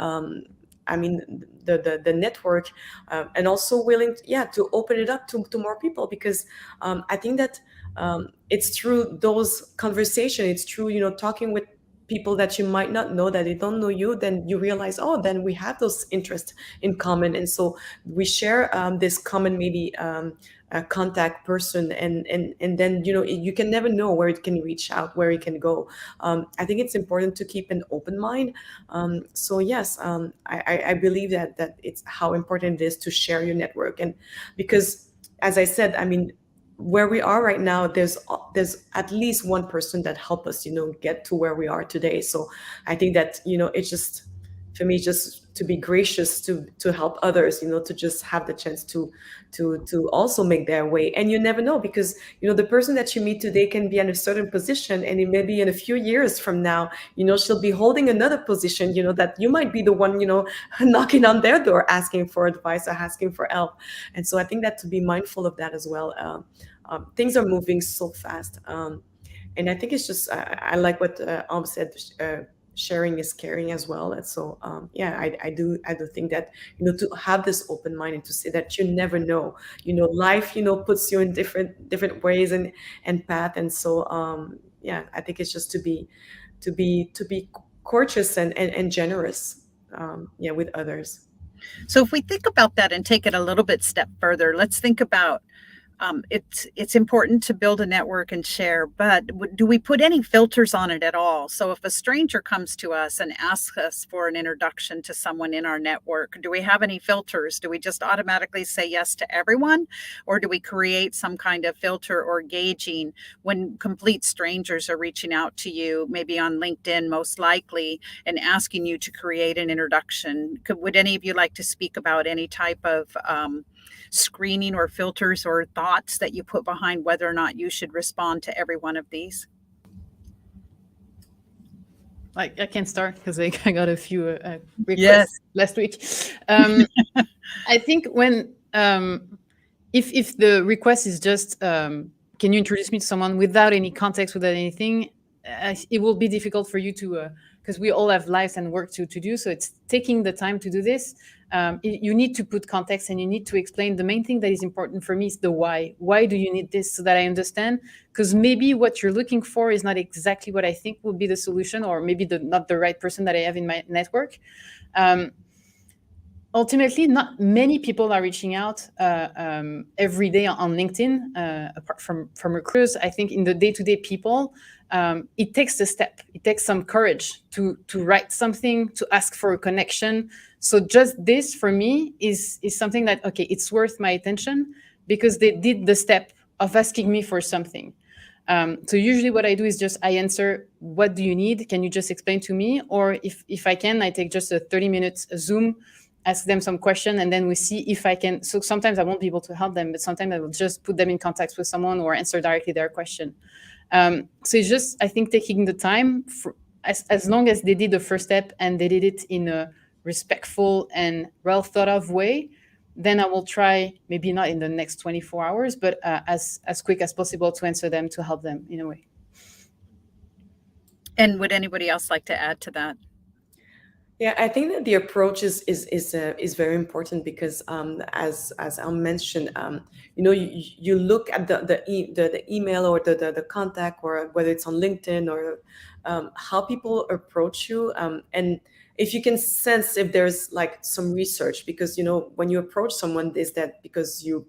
I mean, the network, and also willing, to open it up to more people, because I think that it's through those conversations, it's through, talking with people that you might not know, that they don't know you, then you realize, oh, then we have those interests in common. And so we share this common, maybe a contact person, and then you can never know where it can reach out, where it can go. I think it's important to keep an open mind. So yes, I believe that it's how important it is to share your network, and because, as I said, I mean, where we are right now, there's at least one person that helped us, get to where we are today. So I think that, it's just, for me, just to be gracious to help others, to just have the chance to also make their way. And you never know, because the person that you meet today can be in a certain position, and it may be in a few years from now, she'll be holding another position, that you might be the one, knocking on their door, asking for advice or asking for help. And so I think that to be mindful of that as well. Things are moving so fast, and I think it's just, I like what Ambre said, sharing is caring as well. And so I do think that, to have this open mind, and to say that you never know, life puts you in different ways and path. And so I think it's just to be courteous and generous with others. So if we think about that and take it a little bit step further, let's think about it's important to build a network and share, but do we put any filters on it at all? So if a stranger comes to us and asks us for an introduction to someone in our network, do we have any filters? Do we just automatically say yes to everyone? Or do we create some kind of filter or gauging when complete strangers are reaching out to you, maybe on LinkedIn most likely, and asking you to create an introduction? Would any of you like to speak about any type of screening or filters or thoughts that you put behind whether or not you should respond to every one of these? I can start because I got a few requests last week. I think when if the request is just can you introduce me to someone without any context, without anything, it will be difficult for you to because we all have lives and work to do. So it's taking the time to do this. You need to put context, and you need to explain. The main thing that is important for me is the why. Why do you need this, so that I understand? Because maybe what you're looking for is not exactly what I think will be the solution, or maybe not the right person that I have in my network. Ultimately, not many people are reaching out every day on LinkedIn, apart from recruiters. I think in the day-to-day people, it takes a step. It takes some courage to write something, to ask for a connection. So just this, for me, is something that, okay, it's worth my attention, because they did the step of asking me for something. So usually what I do is just I answer, what do you need? Can you just explain to me? Or if I can, I take just a 30-minute Zoom, ask them some question, and then we see if I can. So sometimes I won't be able to help them, but sometimes I will just put them in contact with someone or answer directly their question. So it's just, I think, taking the time, as long as they did the first step and they did it in a respectful and well thought of way, then I will try, maybe not in the next 24 hours, but as quick as possible to answer them, to help them in a way. And would anybody else like to add to that? Yeah, I think that the approach is very important, because as I mentioned, you look at the email or the contact, or whether it's on LinkedIn, or how people approach you, and if you can sense if there's like some research, because when you approach someone, is that because you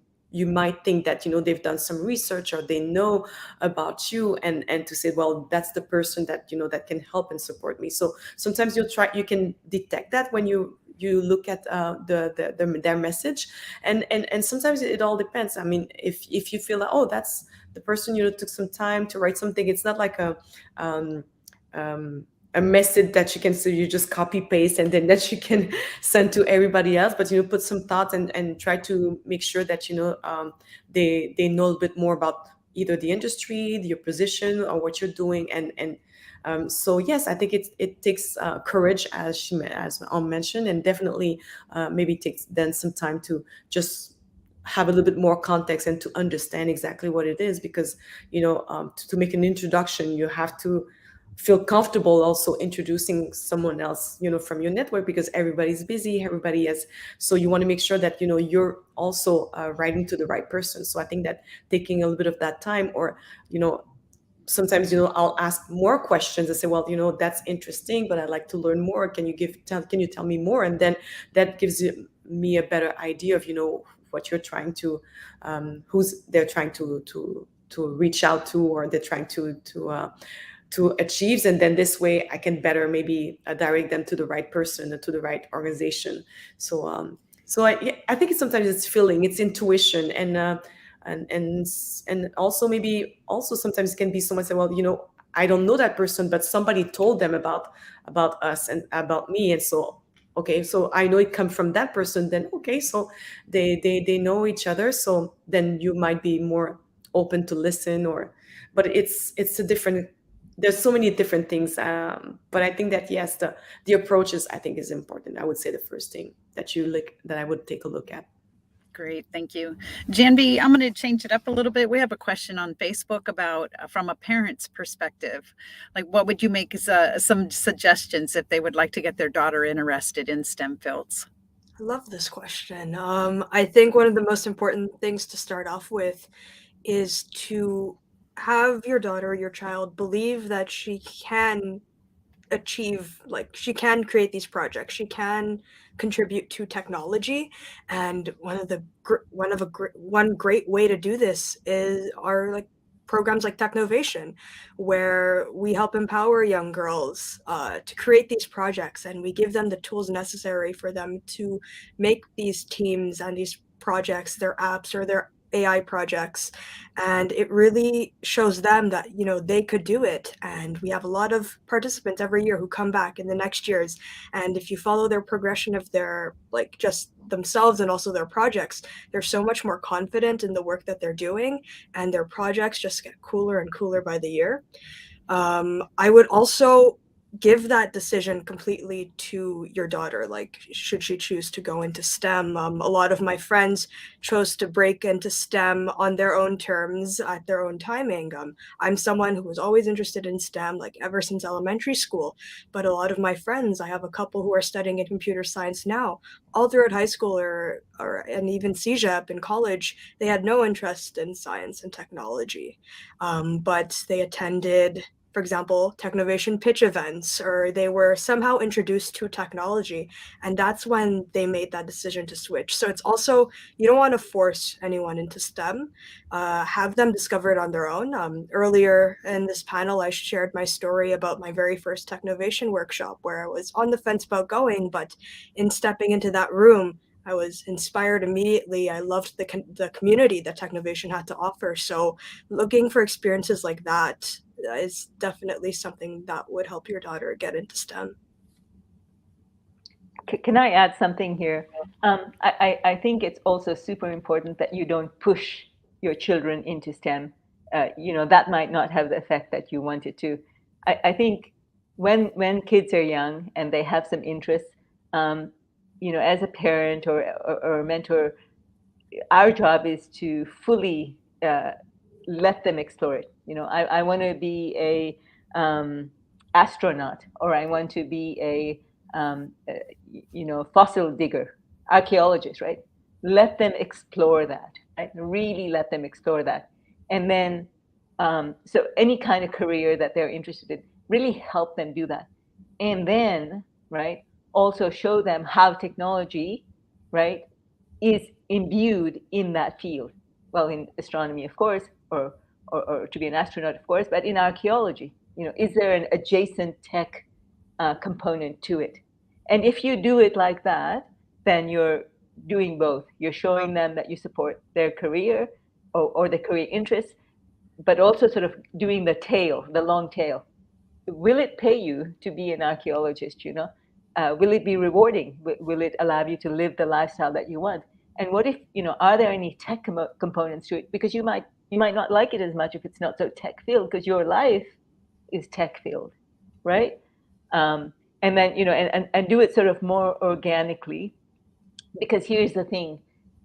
might think that they've done some research, or they know about you, and to say, well, that's the person that that can help and support me. So sometimes you can detect that when you look at their message, and sometimes it all depends. I mean, if you feel like, oh, that's the person took some time to write something, it's not like a message that you can, so you just copy paste and then that you can send to everybody else, but put some thoughts and try to make sure that they know a little bit more about either the industry, your position, or what you're doing. So yes, I think it takes courage, as mentioned, and definitely maybe takes then some time to just have a little bit more context and to understand exactly what it is, because to make an introduction, you have to feel comfortable also introducing someone else from your network, because everybody's busy, everybody has, so you want to make sure that you're also writing to the right person. So I think that taking a little bit of that time, or sometimes I'll ask more questions and say, well, that's interesting, but I'd like to learn more. Can you tell me more? And then that gives me a better idea of what you're trying to who's they're trying to reach out to, or they're trying to achieve. And then this way I can better maybe direct them to the right person, to the right organization. So I think sometimes it's feeling, it's intuition, and also maybe sometimes it can be someone say, well, I don't know that person, but somebody told them about us and about me, and so okay, so I know it comes from that person, then okay, so they know each other, so then you might be more open to listen. But it's a different, there's so many different things, but I think that yes, the approach is, I think, is important. I would say the first thing that I would take a look at. Great, thank you. Janvi, I'm going to change it up a little bit. We have a question on Facebook about, from a parent's perspective, like what would you make as some suggestions if they would like to get their daughter interested in STEM fields? I love this question. I think one of the most important things to start off with is to have your daughter, your child, believe that she can achieve, like she can create these projects, she can contribute to technology. And one great way to do this are like programs like Technovation, where we help empower young girls to create these projects, and we give them the tools necessary for them to make these teams and these projects, their apps or their AI projects. And it really shows them that they could do it. And we have a lot of participants every year who come back in the next years, and if you follow their progression of their, like, just themselves and also their projects, they're so much more confident in the work that they're doing, and their projects just get cooler and cooler by the year. I would also give that decision completely to your daughter. Like, should she choose to go into STEM? A lot of my friends chose to break into STEM on their own terms at their own timing. I'm someone who was always interested in STEM, like ever since elementary school. But a lot of my friends, I have a couple who are studying in computer science now, all throughout high school and even CEGEP in college, they had no interest in science and technology. But they attended, for example, Technovation pitch events, or they were somehow introduced to technology, and that's when they made that decision to switch. So it's also, you don't want to force anyone into STEM, have them discover it on their own. Earlier in this panel, I shared my story about my very first Technovation workshop, where I was on the fence about going, but in stepping into that room, I was inspired immediately. I loved the community that Technovation had to offer. So looking for experiences like that is definitely something that would help your daughter get into STEM. Can I add something here? I think it's also super important that you don't push your children into STEM. That might not have the effect that you want it to. I think when kids are young and they have some interests, as a parent or a mentor, our job is to fully let them explore it. I want to be a astronaut, or I want to be a fossil digger, archaeologist, right? Let them explore that, right? Really let them explore that. And then, so any kind of career that they're interested in, really help them do that. And then, right, also show them how technology, right, is imbued in that field. Well, in astronomy, of course, or to be an astronaut, of course, but in archaeology, is there an adjacent tech component to it? And if you do it like that, then you're doing both. You're showing them that you support their career or their career interests, but also sort of doing the long tail, will it pay you to be an archaeologist? Will it be rewarding? Will it allow you to live the lifestyle that you want? And what if, are there any tech components to it? Because you might not like it as much if it's not so tech filled, because your life is tech filled, right? And then, and do it sort of more organically, because here's the thing.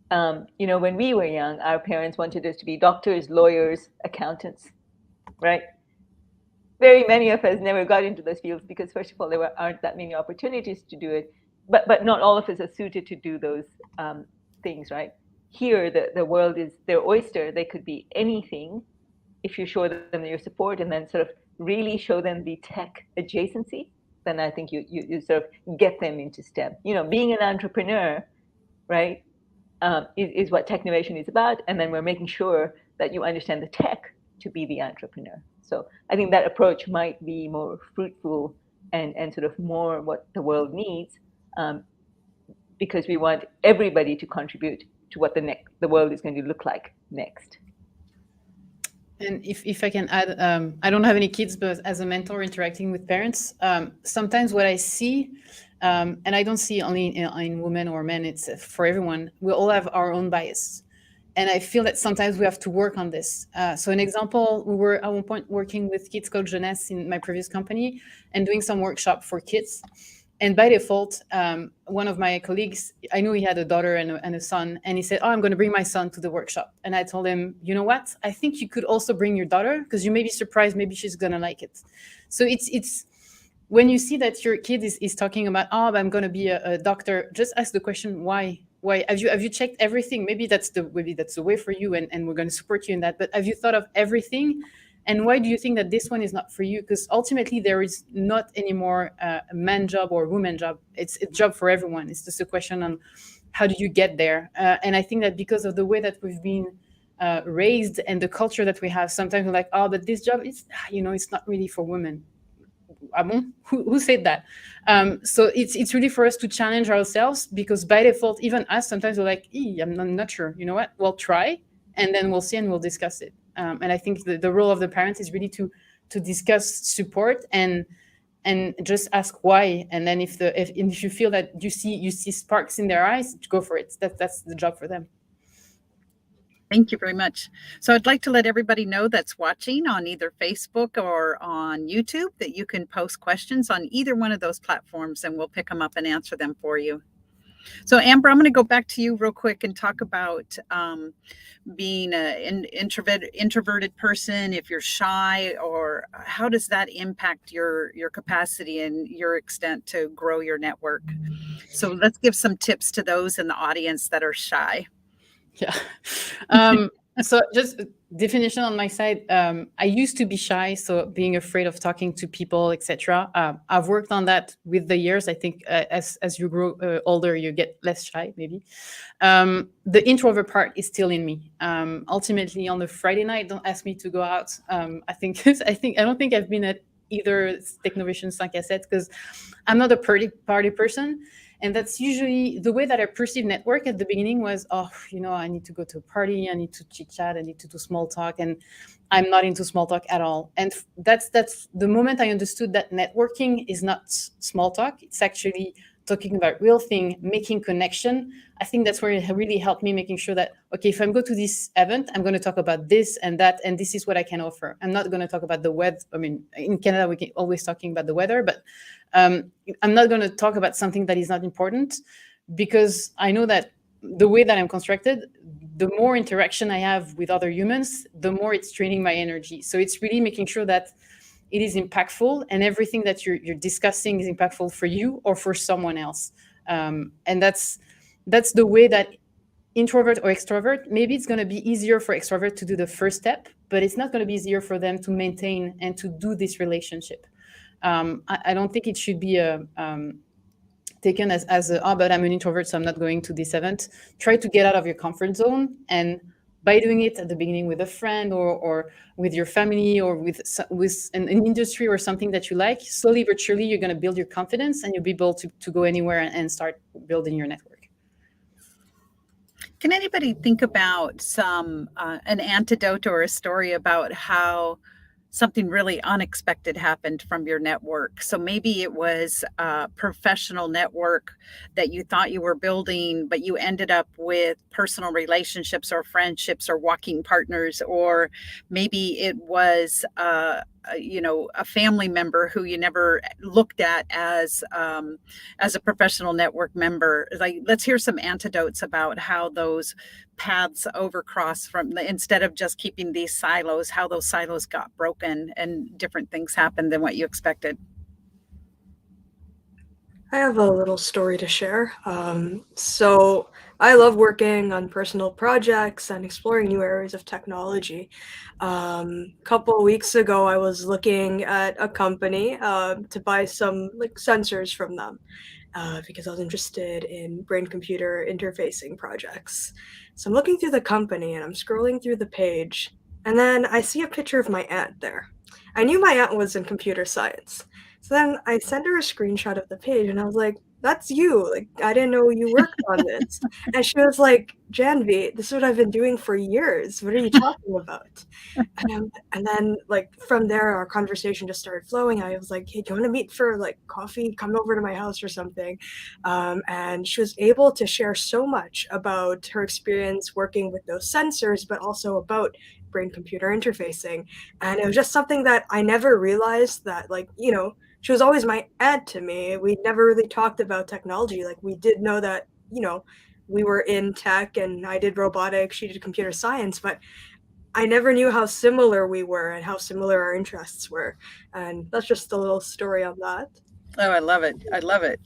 When we were young, our parents wanted us to be doctors, lawyers, accountants, right? Very many of us never got into those fields because, first of all, there aren't that many opportunities to do it, but not all of us are suited to do those things, right? Here, the world is their oyster. They could be anything if you show them your support and then sort of really show them the tech adjacency. Then I think you sort of get them into STEM. Being an entrepreneur, right, is what Technovation is about. And then we're making sure that you understand the tech to be the entrepreneur. So I think that approach might be more fruitful and sort of more what the world needs, because we want everybody to contribute to what the world is going to look like next. And if I can add, I don't have any kids, but as a mentor interacting with parents, sometimes what I see, and I don't see only in women or men, it's for everyone, we all have our own bias. And I feel that sometimes we have to work on this. So an example, we were at one point working with Kids Code Jeunesse in my previous company and doing some workshop for kids. And by default, one of my colleagues, I knew he had a daughter and a son, and he said, I'm going to bring my son to the workshop. And I told him, you know what? I think you could also bring your daughter, because you may be surprised, maybe she's going to like it. So it's when you see that your kid is talking about, I'm going to be a doctor, just ask the question, why? Why have you checked everything? Maybe that's the way for you, and we're going to support you in that. But have you thought of everything? And why do you think that this one is not for you? Because ultimately there is not anymore a man job or a woman job. It's a job for everyone. It's just a question on how do you get there. And I think that because of the way that we've been raised and the culture that we have, sometimes we're like, but this job is, it's not really for women. Who said that? So it's really for us to challenge ourselves, because by default, even us, sometimes we're like, I'm not sure. You know what? We'll try, and then we'll see and we'll discuss it. And I think the role of the parents is really to discuss support and just ask why. And then if you feel that you see sparks in their eyes, go for it. That's the job for them. Thank you very much. So I'd like to let everybody know that's watching on either Facebook or on YouTube that you can post questions on either one of those platforms, and we'll pick them up and answer them for you. So Amber, I'm going to go back to you real quick and talk about being an introverted person, if you're shy, or how does that impact your capacity and your extent to grow your network? So let's give some tips to those in the audience that are shy. Yeah. So just definition on my side, I used to be shy, so being afraid of talking to people, etc. I've worked on that with the years. I think as you grow older, you get less shy, maybe. The introvert part is still in me. Ultimately, on the Friday night, don't ask me to go out. I don't think I've been at either Technovation 5 à 7 because I'm not a party person. And that's usually the way that I perceived network at the beginning was, I need to go to a party, I need to chit chat, I need to do small talk, and I'm not into small talk at all. And that's the moment I understood that networking is not small talk. It's actually talking about real thing, making connection. I think that's where it really helped me, making sure that, okay, if I'm going to this event, I'm going to talk about this and that, and this is what I can offer. I'm not going to talk about the weather. I mean, in Canada, we can always talking about the weather, but I'm not going to talk about something that is not important, because I know that the way that I'm constructed, the more interaction I have with other humans, the more it's draining my energy. So it's really making sure that it is impactful, and everything that you're discussing is impactful for you or for someone else. And that's the way that introvert or extrovert, maybe it's going to be easier for extrovert to do the first step, but it's not going to be easier for them to maintain and to do this relationship. I don't think it should be taken as but I'm an introvert, so I'm not going to this event. Try to get out of your comfort zone, and by doing it at the beginning with a friend or with your family or with an industry or something that you like, slowly but surely you're going to build your confidence, and you'll be able to go anywhere and start building your network. Can anybody think about an antidote or a story about how something really unexpected happened from your network. So maybe it was a professional network that you thought you were building, but you ended up with personal relationships or friendships or walking partners, or maybe it was a family member who you never looked at as a professional network member. Like, let's hear some anecdotes about how those paths overcross from instead of just keeping these silos, how those silos got broken and different things happened than what you expected. I have a little story to share. So I love working on personal projects and exploring new areas of technology. Couple of weeks ago, I was looking at a company to buy some sensors from them because I was interested in brain-computer interfacing projects. So I'm looking through the company and I'm scrolling through the page, and then I see a picture of my aunt there. I knew my aunt was in computer science. So then I sent her a screenshot of the page and I was like, that's you. Like, I didn't know you worked on this. And she was like, Janvi, this is what I've been doing for years. What are you talking about? And then from there, our conversation just started flowing. I was like, hey, do you want to meet for coffee? Come over to my house or something. And she was able to share so much about her experience working with those sensors, but also about brain-computer interfacing. And it was just something that I never realized that, she was always my aunt to me. We never really talked about technology. We did know that, we were in tech and I did robotics, she did computer science, but I never knew how similar we were and how similar our interests were. And that's just a little story on that. Oh, I love it. I love it.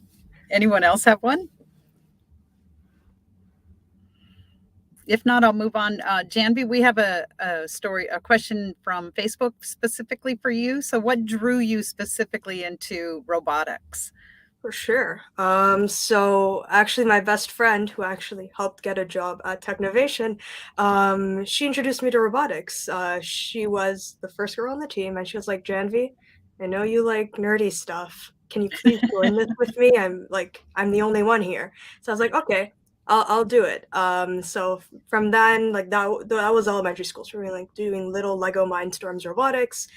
Anyone else have one? If not, I'll move on. Janvi, we have a question from Facebook specifically for you. So what drew you specifically into robotics? For sure. So actually my best friend, who actually helped get a job at Technovation, she introduced me to robotics. She was the first girl on the team and she was like, Janvi, I know you like nerdy stuff. Can you please join this with me? I'm the only one here. So I was like, okay, I'll do it. So from then, that was elementary school. So we were doing little Lego Mindstorms robotics.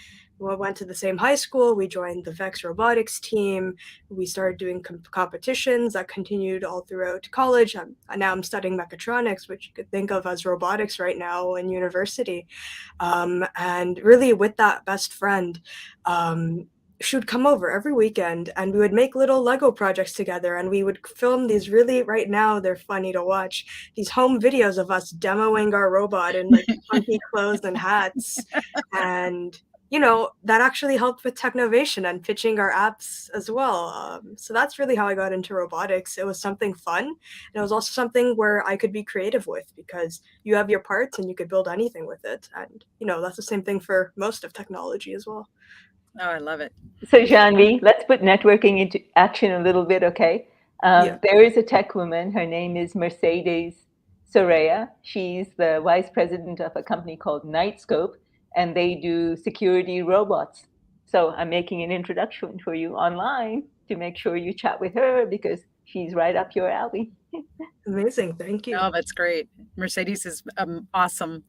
We went to the same high school. We joined the VEX robotics team. We started doing competitions that continued all throughout college. Now I'm studying mechatronics, which you could think of as robotics right now in university. And really with that best friend, she would come over every weekend and we would make little Lego projects together, and we would film these right now they're funny to watch, these home videos of us demoing our robot in funky clothes and hats. And that actually helped with Technovation and pitching our apps as well. So that's really how I got into robotics. It was something fun, and it was also something where I could be creative with, because you have your parts and you could build anything with it. And that's the same thing for most of technology as well. Oh, I love it. So Janvi, let's put networking into action a little bit, okay? Yeah. There is a tech woman. Her name is Mercedes Soraya. She's the vice president of a company called Nightscope, and they do security robots. So I'm making an introduction for you online to make sure you chat with her, because she's right up your alley. Amazing. Thank you. Oh, that's great. Mercedes is awesome.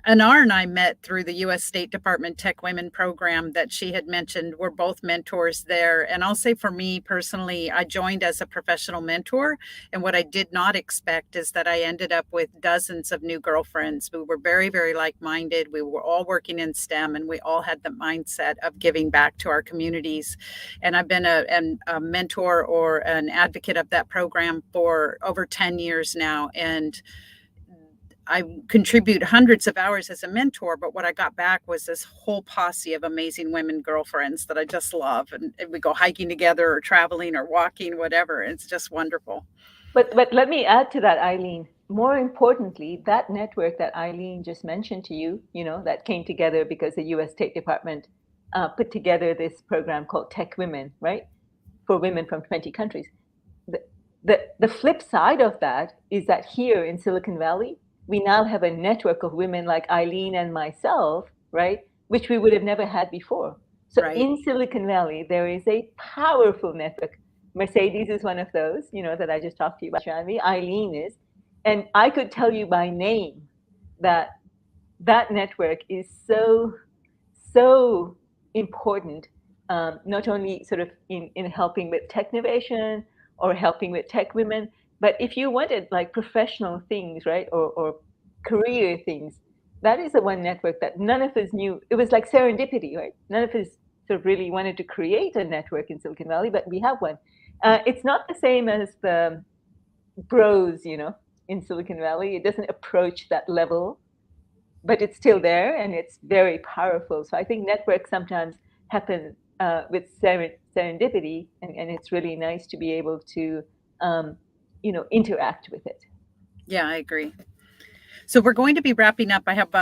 Anar and I met through the U.S. State Department Tech Women program that she had mentioned. We're both mentors there. And I'll say for me personally, I joined as a professional mentor. And what I did not expect is that I ended up with dozens of new girlfriends who were very, very like-minded. We were all working in STEM, and we all had the mindset of giving back to our communities. And I've been a mentor or an advocate of that program for over 10 years now, and I contribute hundreds of hours as a mentor, but what I got back was this whole posse of amazing women girlfriends that I just love, and we go hiking together or traveling or walking, whatever. It's just wonderful. But let me add to that, Eileen. More importantly, that network that Eileen just mentioned to you, that came together because the U.S. State Department put together this program called Tech Women, right, for women from 20 countries. The flip side of that is that here in Silicon Valley, we now have a network of women like Eileen and myself, right, which we would have never had before. So right. In Silicon Valley, there is a powerful network. Mercedes is one of those, that I just talked to you about, Janvi. Eileen is. And I could tell you by name that network is so so important, not only sort of in helping with tech innovation or helping with tech women, but if you wanted like professional things, right, or career things, that is the one network that none of us knew. It was like serendipity, right? None of us sort of really wanted to create a network in Silicon Valley, but we have one. It's not the same as the bros, in Silicon Valley. It doesn't approach that level, but it's still there and it's very powerful. So I think networks sometimes happen with serendipity, and it's really nice to be able to, interact with it. Yeah, I agree. So we're going to be wrapping up. I have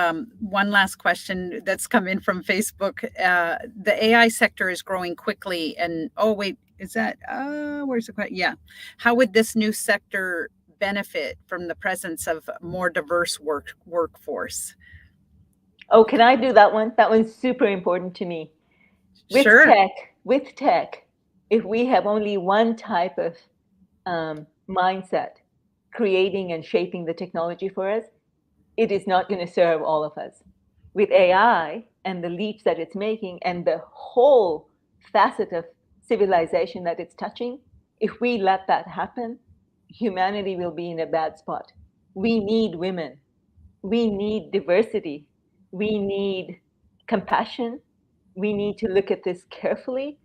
one last question that's come in from Facebook. The AI sector is growing quickly, and is that where's the question? Yeah, how would this new sector benefit from the presence of more diverse workforce? Oh, can I do that one? That one's super important to me. Sure. With tech, if we have only one type of mindset creating and shaping the technology for us, it is not going to serve all of us. With AI and the leaps that it's making and the whole facet of civilization that it's touching, if we let that happen, humanity will be in a bad spot. We need women. We need diversity. We need compassion. We need to look at this carefully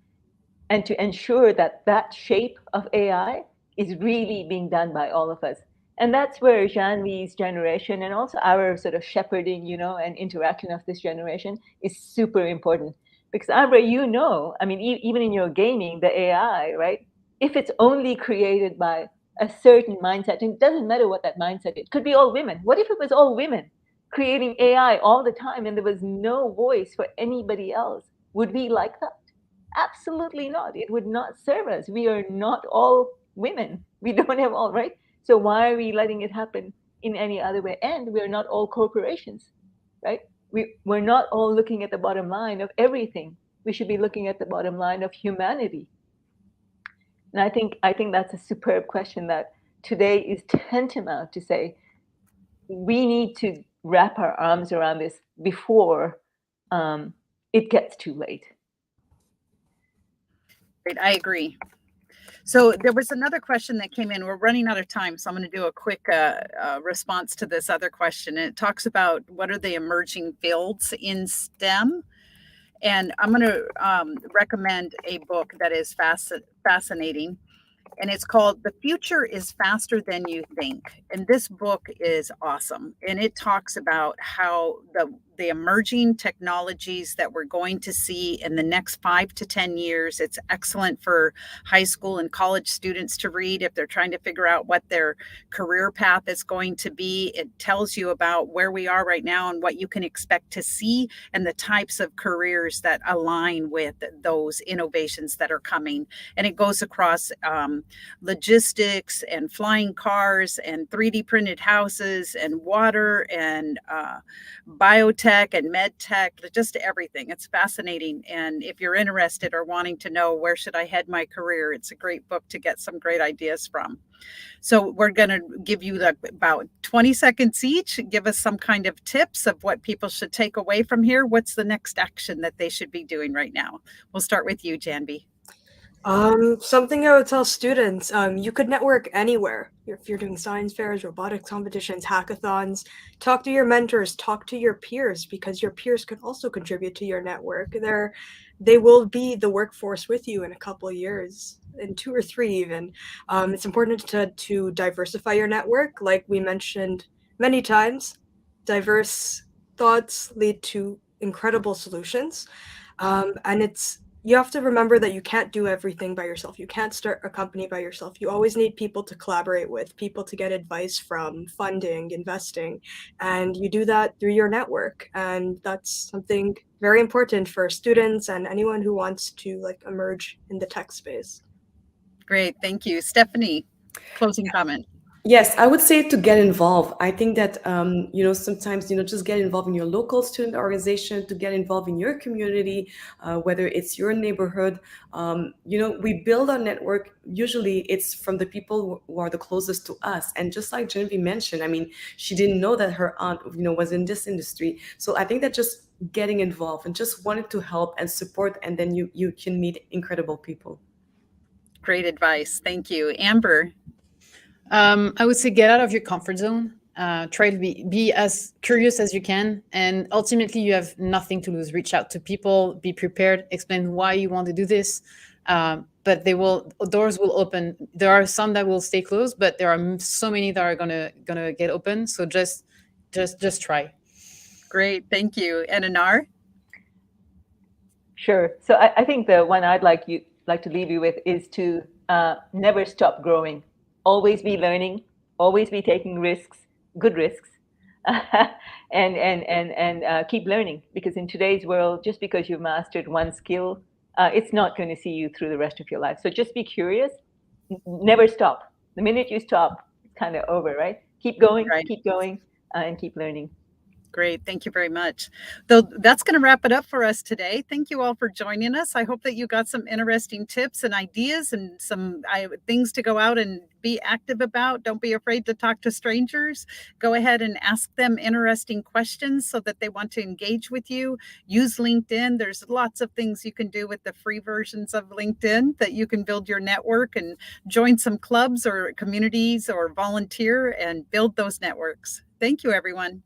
and to ensure that that shape of AI is really being done by all of us. And that's where Janvi's generation and also our sort of shepherding, and interaction of this generation is super important. Because Ambre, I mean, even in your gaming, the AI, right? If it's only created by a certain mindset, and it doesn't matter what that mindset is, it could be all women. What if it was all women creating AI all the time and there was no voice for anybody else? Would we like that? Absolutely not. It would not serve us. We are not all women. We don't have all, right? So why are we letting it happen in any other way? And we're not all corporations, right? We're not all looking at the bottom line of everything. We should be looking at the bottom line of humanity. And I think that's a superb question that today is tantamount to say, we need to wrap our arms around this before it gets too late. Great, I agree. So there was another question that came in. We're running out of time, so I'm going to do a quick response to this other question. And it talks about what are the emerging fields in STEM. And I'm going to recommend a book that is fascinating. And it's called The Future is Faster Than You Think. And this book is awesome. And it talks about how the emerging technologies that we're going to see in the next 5 to 10 years. It's excellent for high school and college students to read if they're trying to figure out what their career path is going to be. It tells you about where we are right now and what you can expect to see and the types of careers that align with those innovations that are coming. And it goes across logistics and flying cars and 3D printed houses and water and biotech and med tech, just everything. It's fascinating. And if you're interested or wanting to know where should I head my career, it's a great book to get some great ideas from. So we're going to give you about 20 seconds each. Give us some kind of tips of what people should take away from here. What's the next action that they should be doing right now? We'll start with you, Janvi. Something I would tell students, you could network anywhere. If you're doing science fairs, robotics competitions, hackathons, talk to your mentors, talk to your peers, because your peers could also contribute to your network. They will be the workforce with you in a couple of years, in 2 or 3 even. It's important to diversify your network. Like we mentioned many times, diverse thoughts lead to incredible solutions. And you have to remember that you can't do everything by yourself. You can't start a company by yourself. You always need people to collaborate with, people to get advice from, funding, investing, and you do that through your network. And that's something very important for students and anyone who wants to emerge in the tech space. Great, thank you. Stephanie, closing comment. Yes, I would say to get involved. I think that sometimes just get involved in your local student organization, to get involved in your community, whether it's your neighborhood. We build our network. Usually, it's from the people who are the closest to us. And just like Janvi mentioned, I mean, she didn't know that her aunt was in this industry. So I think that just getting involved and just wanting to help and support, and then you can meet incredible people. Great advice. Thank you. Amber. I would say get out of your comfort zone. Try to be as curious as you can, and ultimately you have nothing to lose. Reach out to people, be prepared, explain why you want to do this. But doors will open. There are some that will stay closed, but there are so many that are gonna get open. So just try. Great, thank you. And Anar? Sure. So I think the one I'd like to leave you with is to never stop growing. Always be learning, always be taking risks, good risks, and keep learning. Because in today's world, just because you've mastered one skill, it's not going to see you through the rest of your life. So just be curious, never stop. The minute you stop, it's kind of over, right? Keep going, Right. keep going, and keep learning. Great. Thank you very much. Though that's going to wrap it up for us today. Thank you all for joining us. I hope that you got some interesting tips and ideas and some things to go out and be active about. Don't be afraid to talk to strangers. Go ahead and ask them interesting questions so that they want to engage with you. Use LinkedIn. There's lots of things you can do with the free versions of LinkedIn that you can build your network and join some clubs or communities or volunteer and build those networks. Thank you, everyone.